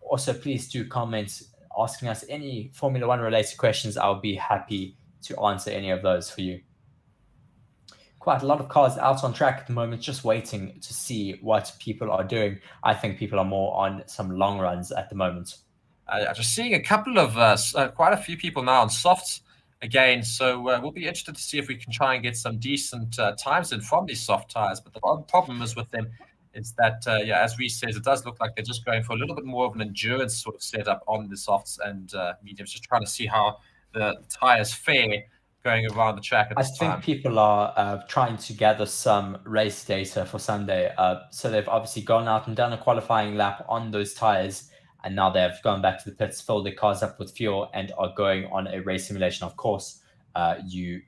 Also, please do comment asking us any Formula One related questions. I'll be happy to answer any of those for you. Quite a lot of cars out on track at the moment, just waiting to see what people are doing. I think people are more on some long runs at the moment. Just seeing a couple of quite a few people now on softs again, so we'll be interested to see if we can try and get some decent times in from these soft tires. But the problem is with them is that, as Reece says, it does look like they're just going for a little bit more of an endurance sort of setup on the softs and mediums, just trying to see how the tires fare going around the track at this time. I think people are trying to gather some race data for Sunday. So they've obviously gone out and done a qualifying lap on those tires, and now they've gone back to the pits, filled their cars up with fuel, and are going on a race simulation. Of course, you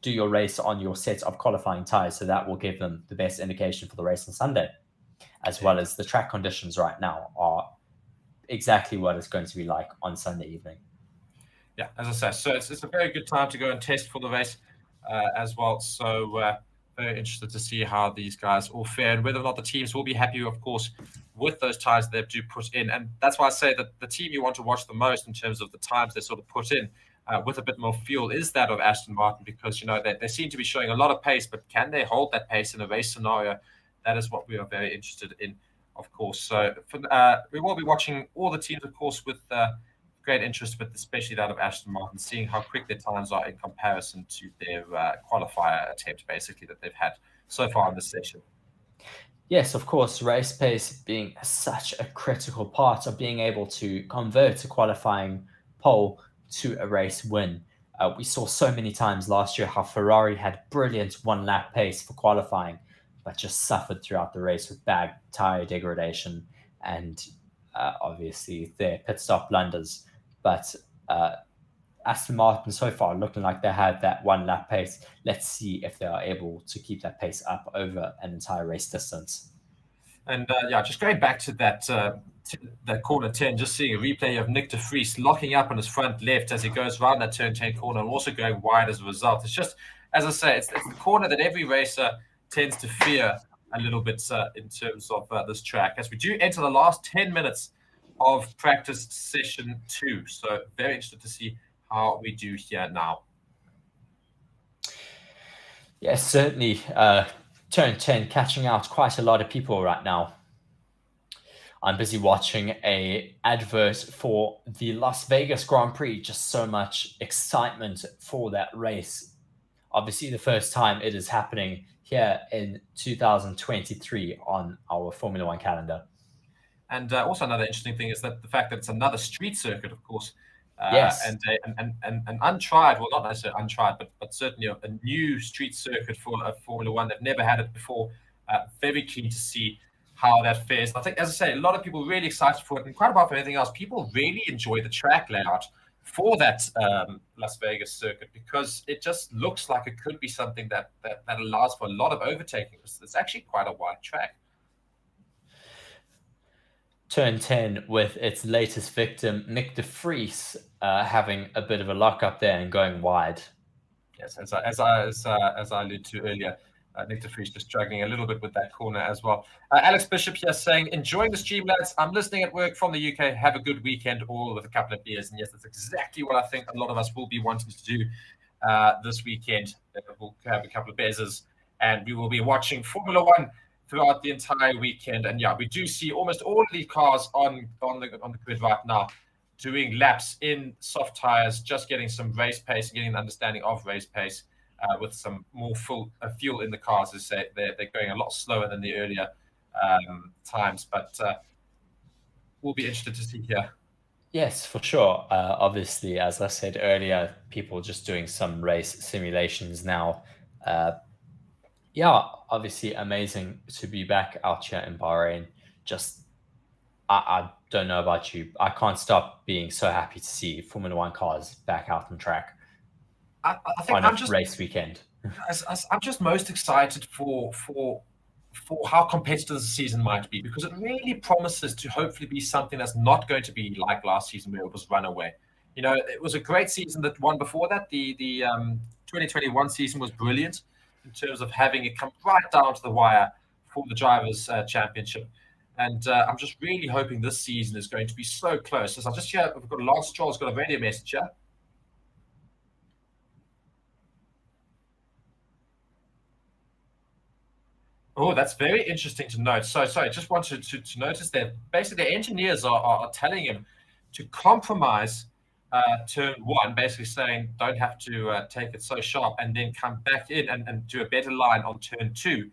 do your race on your set of qualifying tires, so that will give them the best indication for the race on Sunday, as well as the track conditions right now are exactly what it's going to be like on Sunday evening. Yeah, as I said, so it's a very good time to go and test for the race as well. So very interested to see how these guys all fare and whether or not the teams will be happy, of course, with those tires they do put in. And that's why I say that the team you want to watch the most in terms of the times they sort of put in with a bit more fuel is that of Aston Martin, because, you know, they seem to be showing a lot of pace, but can they hold that pace in a race scenario? That is what we are very interested in, of course. So we will be watching all the teams, of course, with great interest, but especially that of Aston Martin, seeing how quick their times are in comparison to their qualifier attempt, basically, that they've had so far in this session. Yes, of course, race pace being such a critical part of being able to convert a qualifying pole to a race win. We saw so many times last year how Ferrari had brilliant one-lap pace for qualifying, but just suffered throughout the race with bad tire degradation and obviously their pit stop blunders. But Aston Martin so far looking like they have that one-lap pace. Let's see if they are able to keep that pace up over an entire race distance. And just going back to that corner 10, just seeing a replay of Nick de Vries locking up on his front left as he goes around that turn 10 corner and also going wide as a result. It's just, as I say, it's the corner that every racer tends to fear a little bit in terms of this track, as we do enter the last 10 minutes of practice session 2. So very interested to see how we do here now. Yes, certainly. Turn 10 catching out quite a lot of people right now. I'm busy watching a advert for the Las Vegas Grand Prix. Just so much excitement for that race. Obviously, the first time it is happening here in 2023 on our Formula One calendar. And also another interesting thing is that the fact that it's another street circuit, of course, yes, and untried, well, not necessarily untried, but certainly a new street circuit for Formula One. They've never had it before. Very keen to see how that fares. I think, as I say, a lot of people really excited for it, and quite apart from anything else, people really enjoy the track layout for that Las Vegas circuit, because it just looks like it could be something that allows for a lot of overtaking. It's actually quite a wide track. Turn 10 with its latest victim, Nick de Vries, having a bit of a lockup there and going wide. Yes, as I alluded to earlier, Nick de Vries just struggling a little bit with that corner as well. Alex Bishop here saying, enjoying the stream, lads. I'm listening at work from the UK. Have a good weekend all with a couple of beers. And yes, that's exactly what I think a lot of us will be wanting to do this weekend. We'll have a couple of beers and we will be watching Formula One throughout the entire weekend. And yeah, we do see almost all of these cars on the grid right now doing laps in soft tires, just getting some race pace and getting an understanding of race pace with some more full fuel in the cars. As I say, they're going a lot slower than the earlier times, but we'll be interested to see here. Yes, for sure. Obviously, as I said earlier, people just doing some race simulations now. Yeah, obviously amazing to be back out here in Bahrain. Just, I don't know about you. I can't stop being so happy to see Formula One cars back out on track. I think on a race weekend. I'm just most excited for how competitive the season might be, because it really promises to hopefully be something that's not going to be like last season where it was runaway. You know, it was a great season, that one before that. The 2021 season was brilliant in terms of having it come right down to the wire for the Drivers' Championship. And I'm just really hoping this season is going to be so close. As I just hear, we've got Lance Stroll's got a radio message here. Oh, that's very interesting to note. So, sorry, just wanted to notice that basically the engineers are telling him to compromise turn one, basically saying don't have to take it so sharp, and then come back in and do a better line on turn two.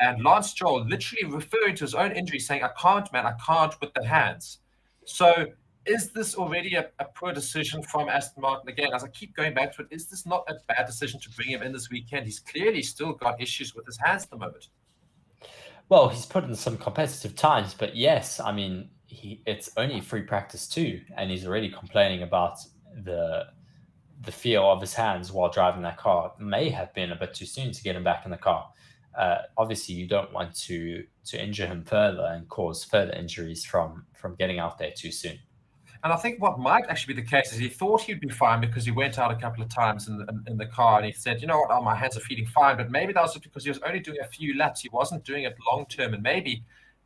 And Lance Stroll literally referring to his own injury, saying, I can't, man, I can't with the hands. So is this already a poor decision from Aston Martin? Again, as I keep going back to it, is this not a bad decision to bring him in this weekend? He's clearly still got issues with his hands at the moment. Well, he's put in some competitive times, but yes, I mean, it's only free practice 2, and he's already complaining about the feel of his hands while driving that car. It may have been a bit too soon to get him back in the car. Obviously, you don't want to injure him further and cause further injuries from getting out there too soon. And I think what might actually be the case is he thought he'd be fine because he went out a couple of times in the car and he said, you know what, my hands are feeling fine. But maybe that was just because he was only doing a few laps. He wasn't doing it long term. And maybe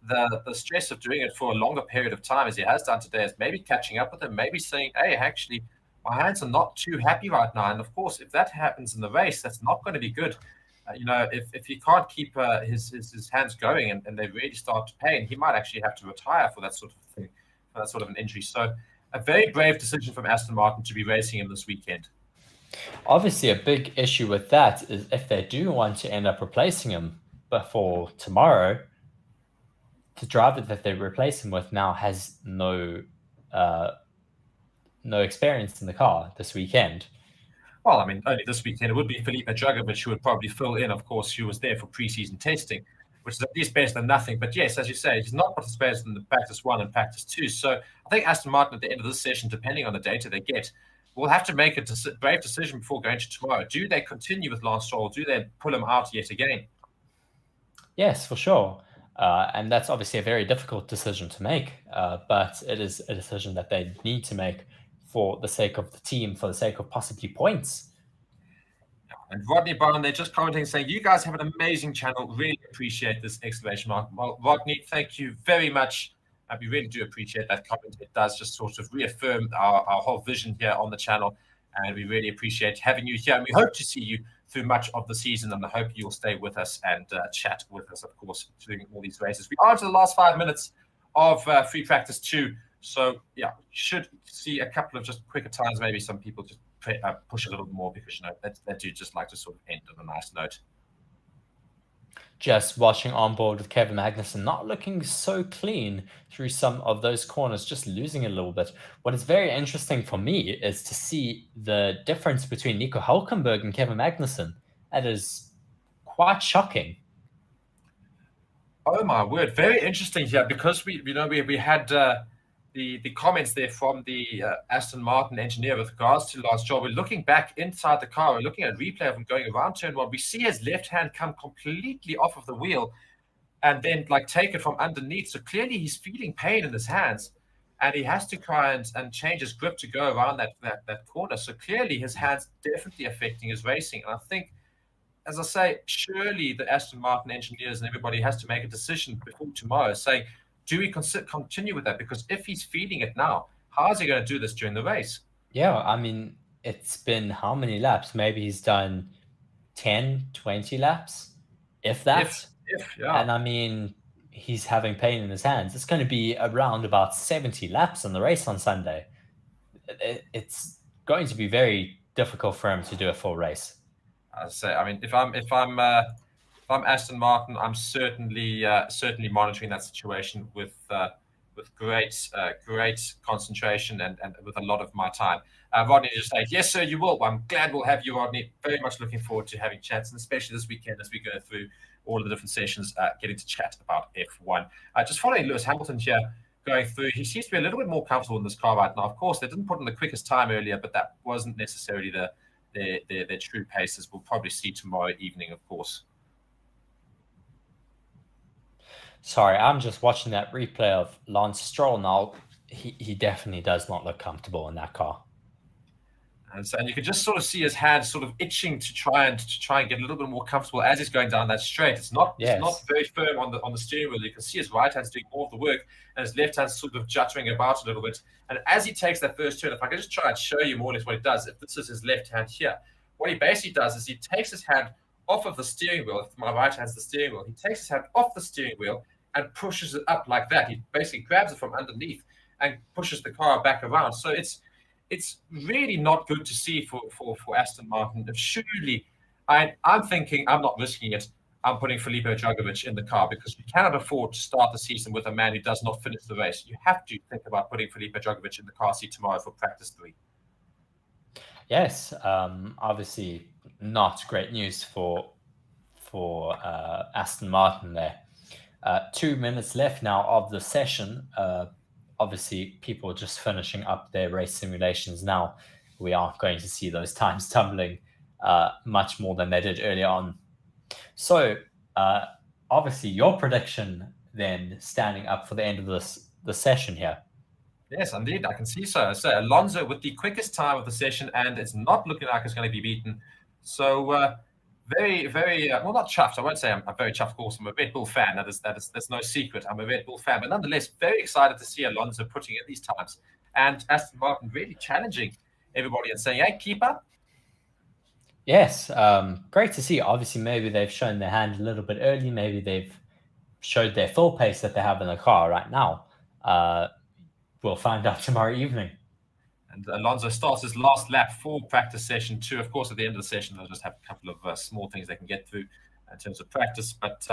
the stress of doing it for a longer period of time, as he has done today, is maybe catching up with him, maybe saying, hey, actually, my hands are not too happy right now. And of course, if that happens in the race, that's not going to be good. If he can't keep his hands going and they really start to pain, he might actually have to retire for that sort of thing, for that sort of an injury. So a very brave decision from Aston Martin to be racing him this weekend. Obviously, a big issue with that is if they do want to end up replacing him before tomorrow, the driver that they replace him with now has no experience in the car this weekend. Well, I mean, only this weekend it would be Felipe Drugovich who would probably fill in, of course, who was there for preseason testing, which is at least better than nothing. But yes, as you say, he's not participated in the practice 1 and practice 2. So I think Aston Martin at the end of this session, depending on the data they get, will have to make a brave decision before going to tomorrow. Do they continue with Lance Stroll? Do they pull him out yet again? Yes, for sure. And that's obviously a very difficult decision to make, but it is a decision that they need to make for the sake of the team, for the sake of possibly points. And Rodney Brown, they're just commenting saying, you guys have an amazing channel. Really appreciate this exclamation mark. Well, Rodney, thank you very much. We really do appreciate that comment. It does just sort of reaffirm our whole vision here on the channel. And we really appreciate having you here. And we hope to see you through much of the season. And I hope you'll stay with us and chat with us, of course, during all these races. We are to the last 5 minutes of free practice 2. So, yeah, should see a couple of just quicker times. Maybe some people just push a little bit more because, they do just like to sort of end on a nice note. Just watching on board with Kevin Magnussen, not looking so clean through some of those corners, just losing a little bit. What is very interesting for me is to see the difference between Nico Hülkenberg and Kevin Magnussen. That is quite shocking. Oh my word, very interesting here because we had the comments there from the Aston Martin engineer with regards to Lance Stroll. We're looking back inside the car. We're looking at a replay of him going around turn 1. We see his left hand come completely off of the wheel and then take it from underneath. So clearly he's feeling pain in his hands and he has to try and change his grip to go around that corner. So clearly his hands definitely affecting his racing. And I think, as I say, surely the Aston Martin engineers and everybody has to make a decision before tomorrow saying, do we continue with that? Because if he's feeling it now, how is he going to do this during the race? Yeah, I mean, it's been how many laps? Maybe he's done 10, 20 laps, if that. Yeah. And I mean, he's having pain in his hands. It's going to be around about 70 laps in the race on Sunday. It's going to be very difficult for him to do a full race. I say, I mean, if I'm Aston Martin, I'm certainly monitoring that situation with great concentration and with a lot of my time. Rodney just said, yes, sir, you will. I'm glad we'll have you, Rodney. Very much looking forward to having chats, and especially this weekend as we go through all of the different sessions, getting to chat about F1. Just following Lewis Hamilton here, going through, he seems to be a little bit more comfortable in this car right now. Of course, they didn't put in the quickest time earlier, but that wasn't necessarily their true paces. We'll probably see tomorrow evening, of course. Sorry, I'm just watching that replay of Lance Stroll now. He definitely does not look comfortable in that car. And you can just sort of see his hands sort of itching to try and get a little bit more comfortable as he's going down that straight. It's not very firm on the steering wheel. You can see his right hand's doing more of the work and his left hand's sort of juttering about a little bit. And as he takes that first turn, if I can just try and show you more or less what he does, if this is his left hand here, what he basically does is he takes his hand off of the steering wheel. If my right hand's the steering wheel, he takes his hand off the steering wheel and pushes it up like that. He basically grabs it from underneath and pushes the car back around. So it's really not good to see for Aston Martin. Surely, I'm thinking I'm not risking it. I'm putting Felipe Drugovich in the car because you cannot afford to start the season with a man who does not finish the race. You have to think about putting Felipe Drugovich in the car seat tomorrow for practice 3. Yes, obviously not great news for Aston Martin there. 2 minutes left now of the session. Obviously, people are just finishing up their race simulations now. We aren't going to see those times tumbling much more than they did earlier on. So, obviously, your prediction then standing up for the end of the session here. Yes, indeed, I can see so. So Alonso with the quickest time of the session, and it's not looking like it's going to be beaten. So very, very well, not chuffed. I won't say I'm very chuffed. Of course, I'm a Red Bull fan. That's no secret. I'm a Red Bull fan, but nonetheless, very excited to see Alonso putting in these times, and Aston Martin really challenging everybody and saying, "Hey, keep up." Yes, great to see. Obviously, maybe they've shown their hand a little bit early. Maybe they've showed their full pace that they have in the car right now. We'll find out tomorrow evening. And Alonso starts his last lap for practice session 2. Of course, at the end of the session, they'll just have a couple of small things they can get through in terms of practice. But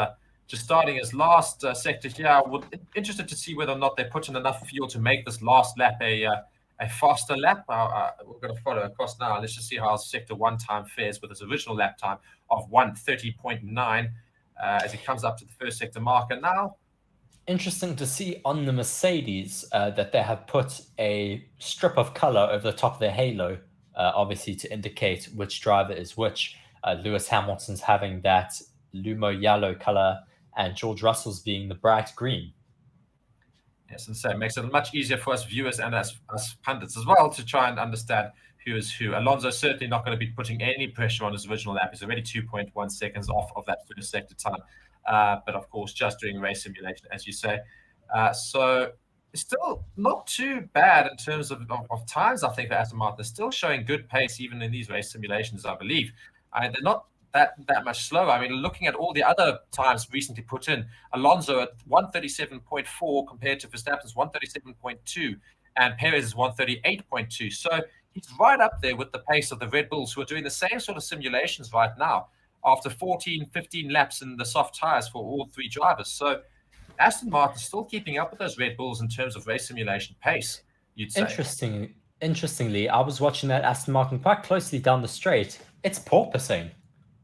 just starting his last sector here, we're interested to see whether or not they put in enough fuel to make this last lap a faster lap. We're going to follow across now. Let's just see how sector 1 time fares with his original lap time of 1:30.9 as he comes up to the first sector marker now. Interesting to see on the Mercedes that they have put a strip of color over the top of their halo, obviously to indicate which driver is which. Lewis Hamilton's having that Lumo yellow color and George Russell's being the bright green. Yes, and so it makes it much easier for us viewers and us pundits as well to try and understand who is who. Alonso's certainly not going to be putting any pressure on his original lap. He's already 2.1 seconds off of that first sector time. But of course, just doing race simulation, as you say. So it's still not too bad in terms of times, I think, for Aston Martin. They're still showing good pace, even in these race simulations, I believe. They're not that much slower. I mean, looking at all the other times recently put in, Alonso at 1:37.4 compared to Verstappen's 1:37.2 and Perez's 1:38.2. So he's right up there with the pace of the Red Bulls, who are doing the same sort of simulations right now after 14, 15 laps in the soft tires for all 3 drivers. So Aston Martin's still keeping up with those Red Bulls in terms of race simulation pace, you'd say. Interestingly, I was watching that Aston Martin quite closely down the straight. It's porpoising.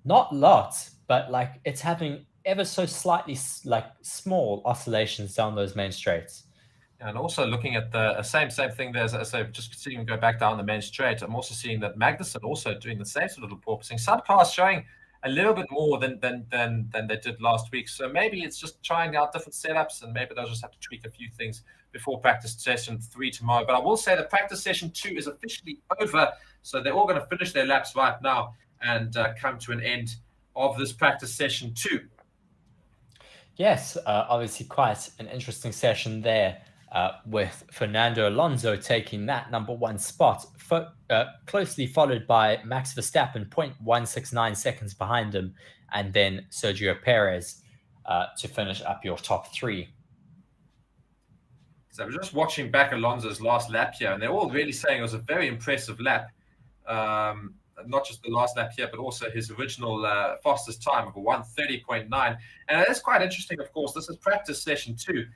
Not lots, but like it's having ever so slightly like small oscillations down those main straights. And also looking at the same thing there, so just seeing him go back down the main straight, I'm also seeing that Magnussen also doing the same sort of porpoising. Some cars showing a little bit more than they did last week. So maybe it's just trying out different setups, and maybe they'll just have to tweak a few things before practice session 3 tomorrow. But I will say that practice session 2 is officially over. So they're all going to finish their laps right now and come to an end of this practice session 2. Yes, obviously quite an interesting session there with Fernando Alonso taking that number 1 spot, closely followed by Max Verstappen, 0.169 seconds behind him, and then Sergio Perez to finish up your top 3. So we're just watching back Alonso's last lap here, and they're all really saying it was a very impressive lap. Not just the last lap here, but also his original fastest time of 1:30.9. And that's quite interesting, of course. This is practice session 2.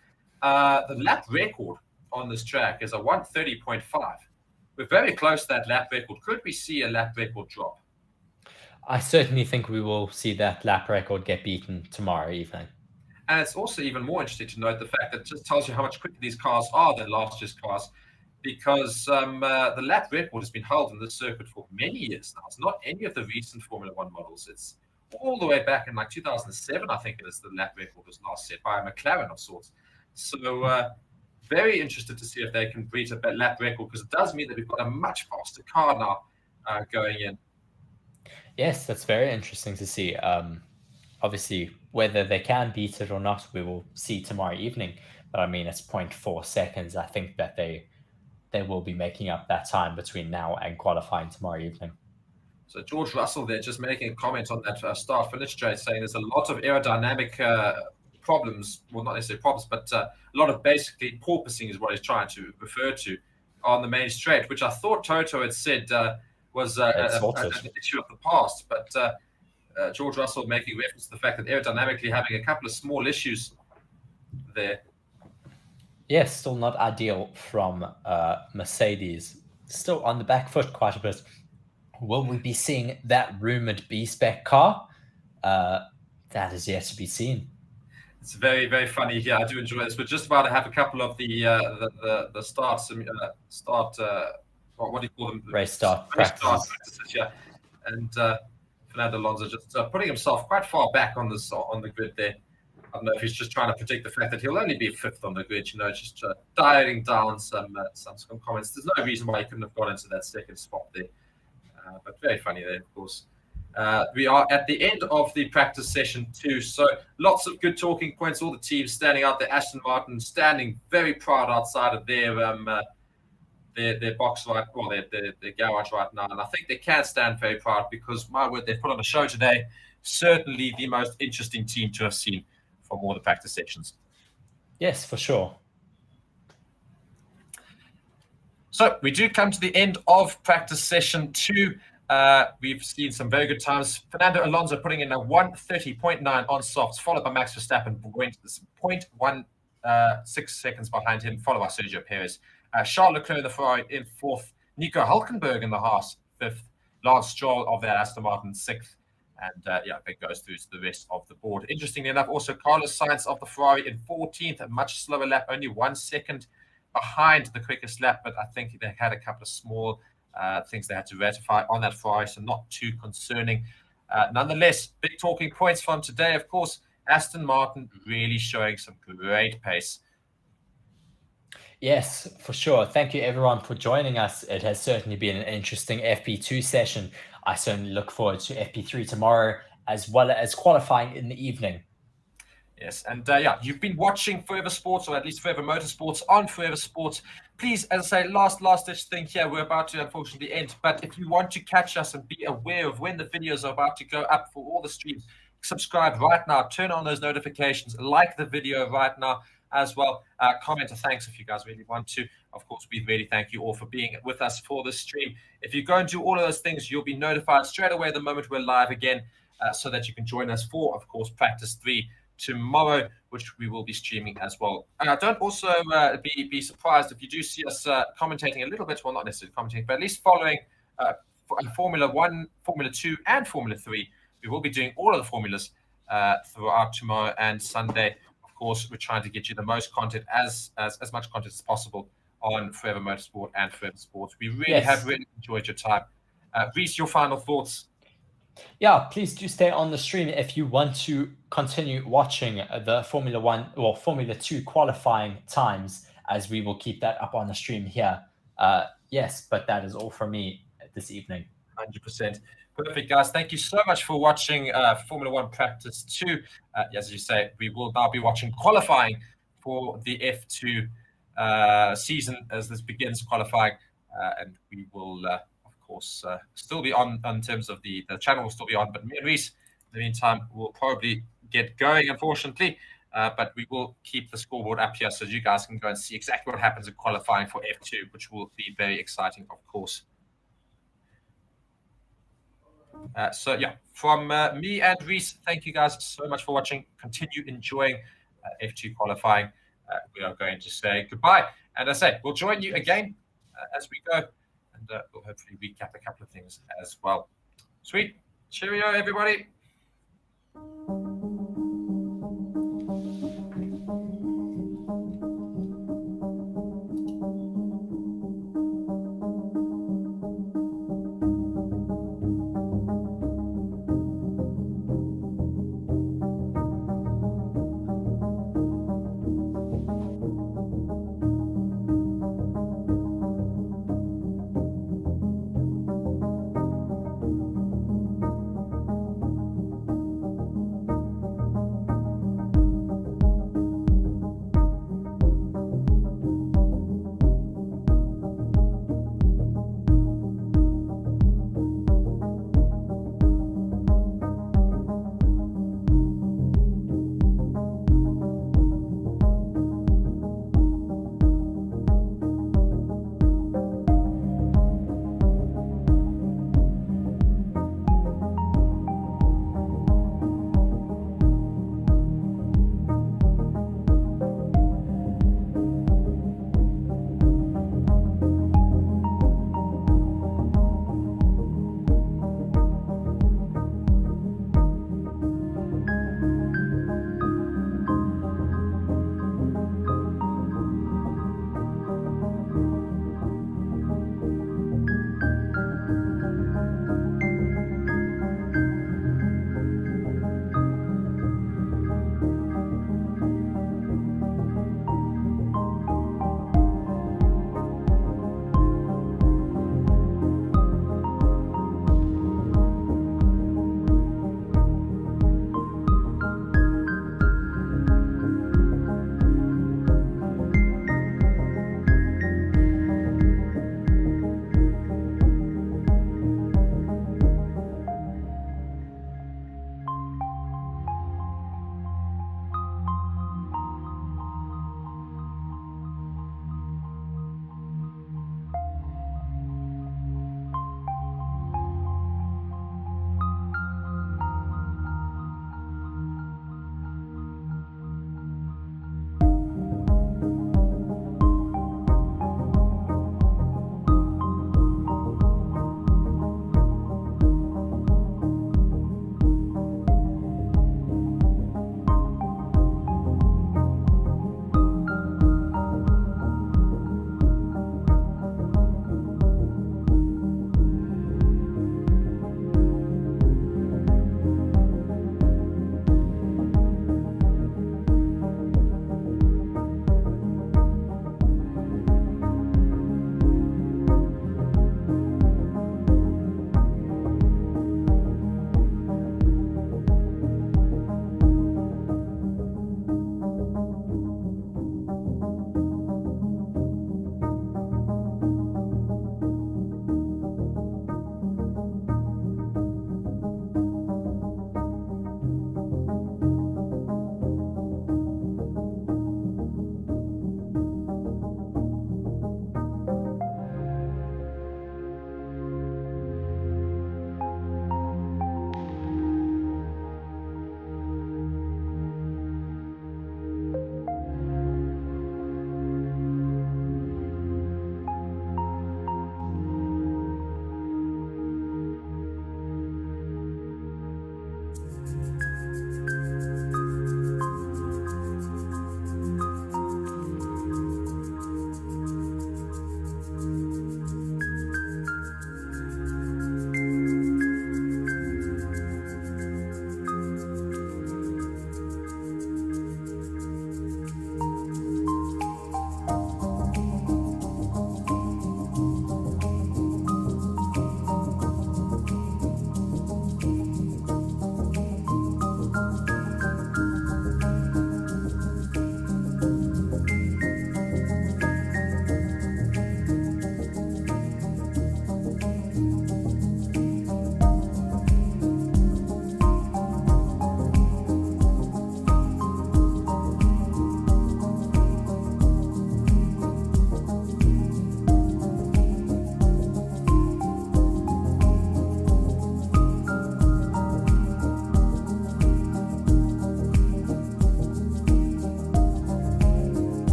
The lap record on this track is a 1:30.5. We're very close to that lap record. Could we see a lap record drop? I certainly think we will see that lap record get beaten tomorrow evening. And it's also even more interesting to note the fact that it just tells you how much quicker these cars are than last year's cars, because the lap record has been held in this circuit for many years now. It's not any of the recent Formula One models. It's all the way back in like 2007, I think it is, the lap record was last set by a McLaren of sorts. So very interested to see if they can beat a lap record, because it does mean that we've got a much faster car now going in. Yes, that's very interesting to see. Obviously, whether they can beat it or not, we will see tomorrow evening. But I mean, it's 0.4 seconds. I think that they will be making up that time between now and qualifying tomorrow evening. So George Russell there just making a comment on that start-finish straight, saying there's a lot of aerodynamic problems, well, not necessarily problems, but a lot of basically porpoising is what he's trying to refer to on the main straight, which I thought Toto had said was an issue of the past. But George Russell making reference to the fact that aerodynamically having a couple of small issues there. Yes, still not ideal from Mercedes. Still on the back foot quite a bit. Will we be seeing that rumored B-spec car? That is yet to be seen. It's very, very funny here. I do enjoy this. We're just about to have a couple of the starts. What do you call them? Race start practices. Yeah, and Fernando Alonso just putting himself quite far back on the grid there. I don't know if he's just trying to predict the fact that he'll only be fifth on the grid. Just dieting down some comments. There's no reason why he couldn't have got into that second spot there. But very funny there, of course. We are at the end of the practice session 2, so lots of good talking points. All the teams standing out there. Aston Martin standing very proud outside of their box their garage right now, and I think they can stand very proud because, my word, they've put on a show today. Certainly the most interesting team to have seen from all the practice sessions. Yes, for sure. So we do come to the end of practice session 2. We've seen some very good times. Fernando Alonso putting in a 1:30.9 on softs, followed by Max Verstappen, 0.16 seconds behind him, followed by Sergio Perez. Charles Leclerc in the Ferrari in 4th, Nico Hülkenberg in the Haas 5th, Lance Stroll of that Aston Martin 6th, and that goes through to the rest of the board. Interestingly enough, also Carlos Sainz of the Ferrari in 14th, a much slower lap, only 1 second behind the quickest lap, but I think they had a couple of small things they had to ratify on that Ferrari, so not too concerning. Nonetheless, big talking points from today, of course, Aston Martin really showing some great pace. Yes, for sure. Thank you, everyone, for joining us. It has certainly been an interesting FP2 session. I certainly look forward to FP3 tomorrow, as well as qualifying in the evening. Yes, and you've been watching Forever Sports, or at least Forever Motorsports on Forever Sports. Please, as I say, last-ditch thing here, we're about to unfortunately end. But if you want to catch us and be aware of when the videos are about to go up for all the streams, subscribe right now, turn on those notifications, like the video right now as well. Comment a thanks if you guys really want to. Of course, we really thank you all for being with us for this stream. If you go and do all of those things, you'll be notified straight away the moment we're live again, so that you can join us for, of course, practice 3 tomorrow, which we will be streaming as well. Don't also be surprised if you do see us commentating a little bit, well, not necessarily commentating, but at least following Formula 1, Formula 2, and Formula 3. We will be doing all of the formulas throughout tomorrow and Sunday. Of course, we're trying to get you the most content, as much content as possible on Forever Motorsport and Forever Sports. We really have really enjoyed your time. Reese, your final thoughts? Yeah, please do stay on the stream if you want to continue watching the Formula 1 or Formula 2 qualifying times, as we will keep that up on the stream here. Yes, but that is all from me this evening. 100%. Perfect, guys. Thank you so much for watching Formula 1 Practice 2. As you say, we will now be watching qualifying for the F2 season as this begins qualifying, and we will... still be on in terms of the channel will still be on, but me and Reese, in the meantime, will probably get going, unfortunately, but we will keep the scoreboard up here so you guys can go and see exactly what happens in qualifying for F2, which will be very exciting, of course. From me and Reese, thank you guys so much for watching. Continue enjoying F2 qualifying. We are going to say goodbye, and as I say, we'll join you again as we go. And we'll hopefully recap a couple of things as well. Sweet. Cheerio, everybody.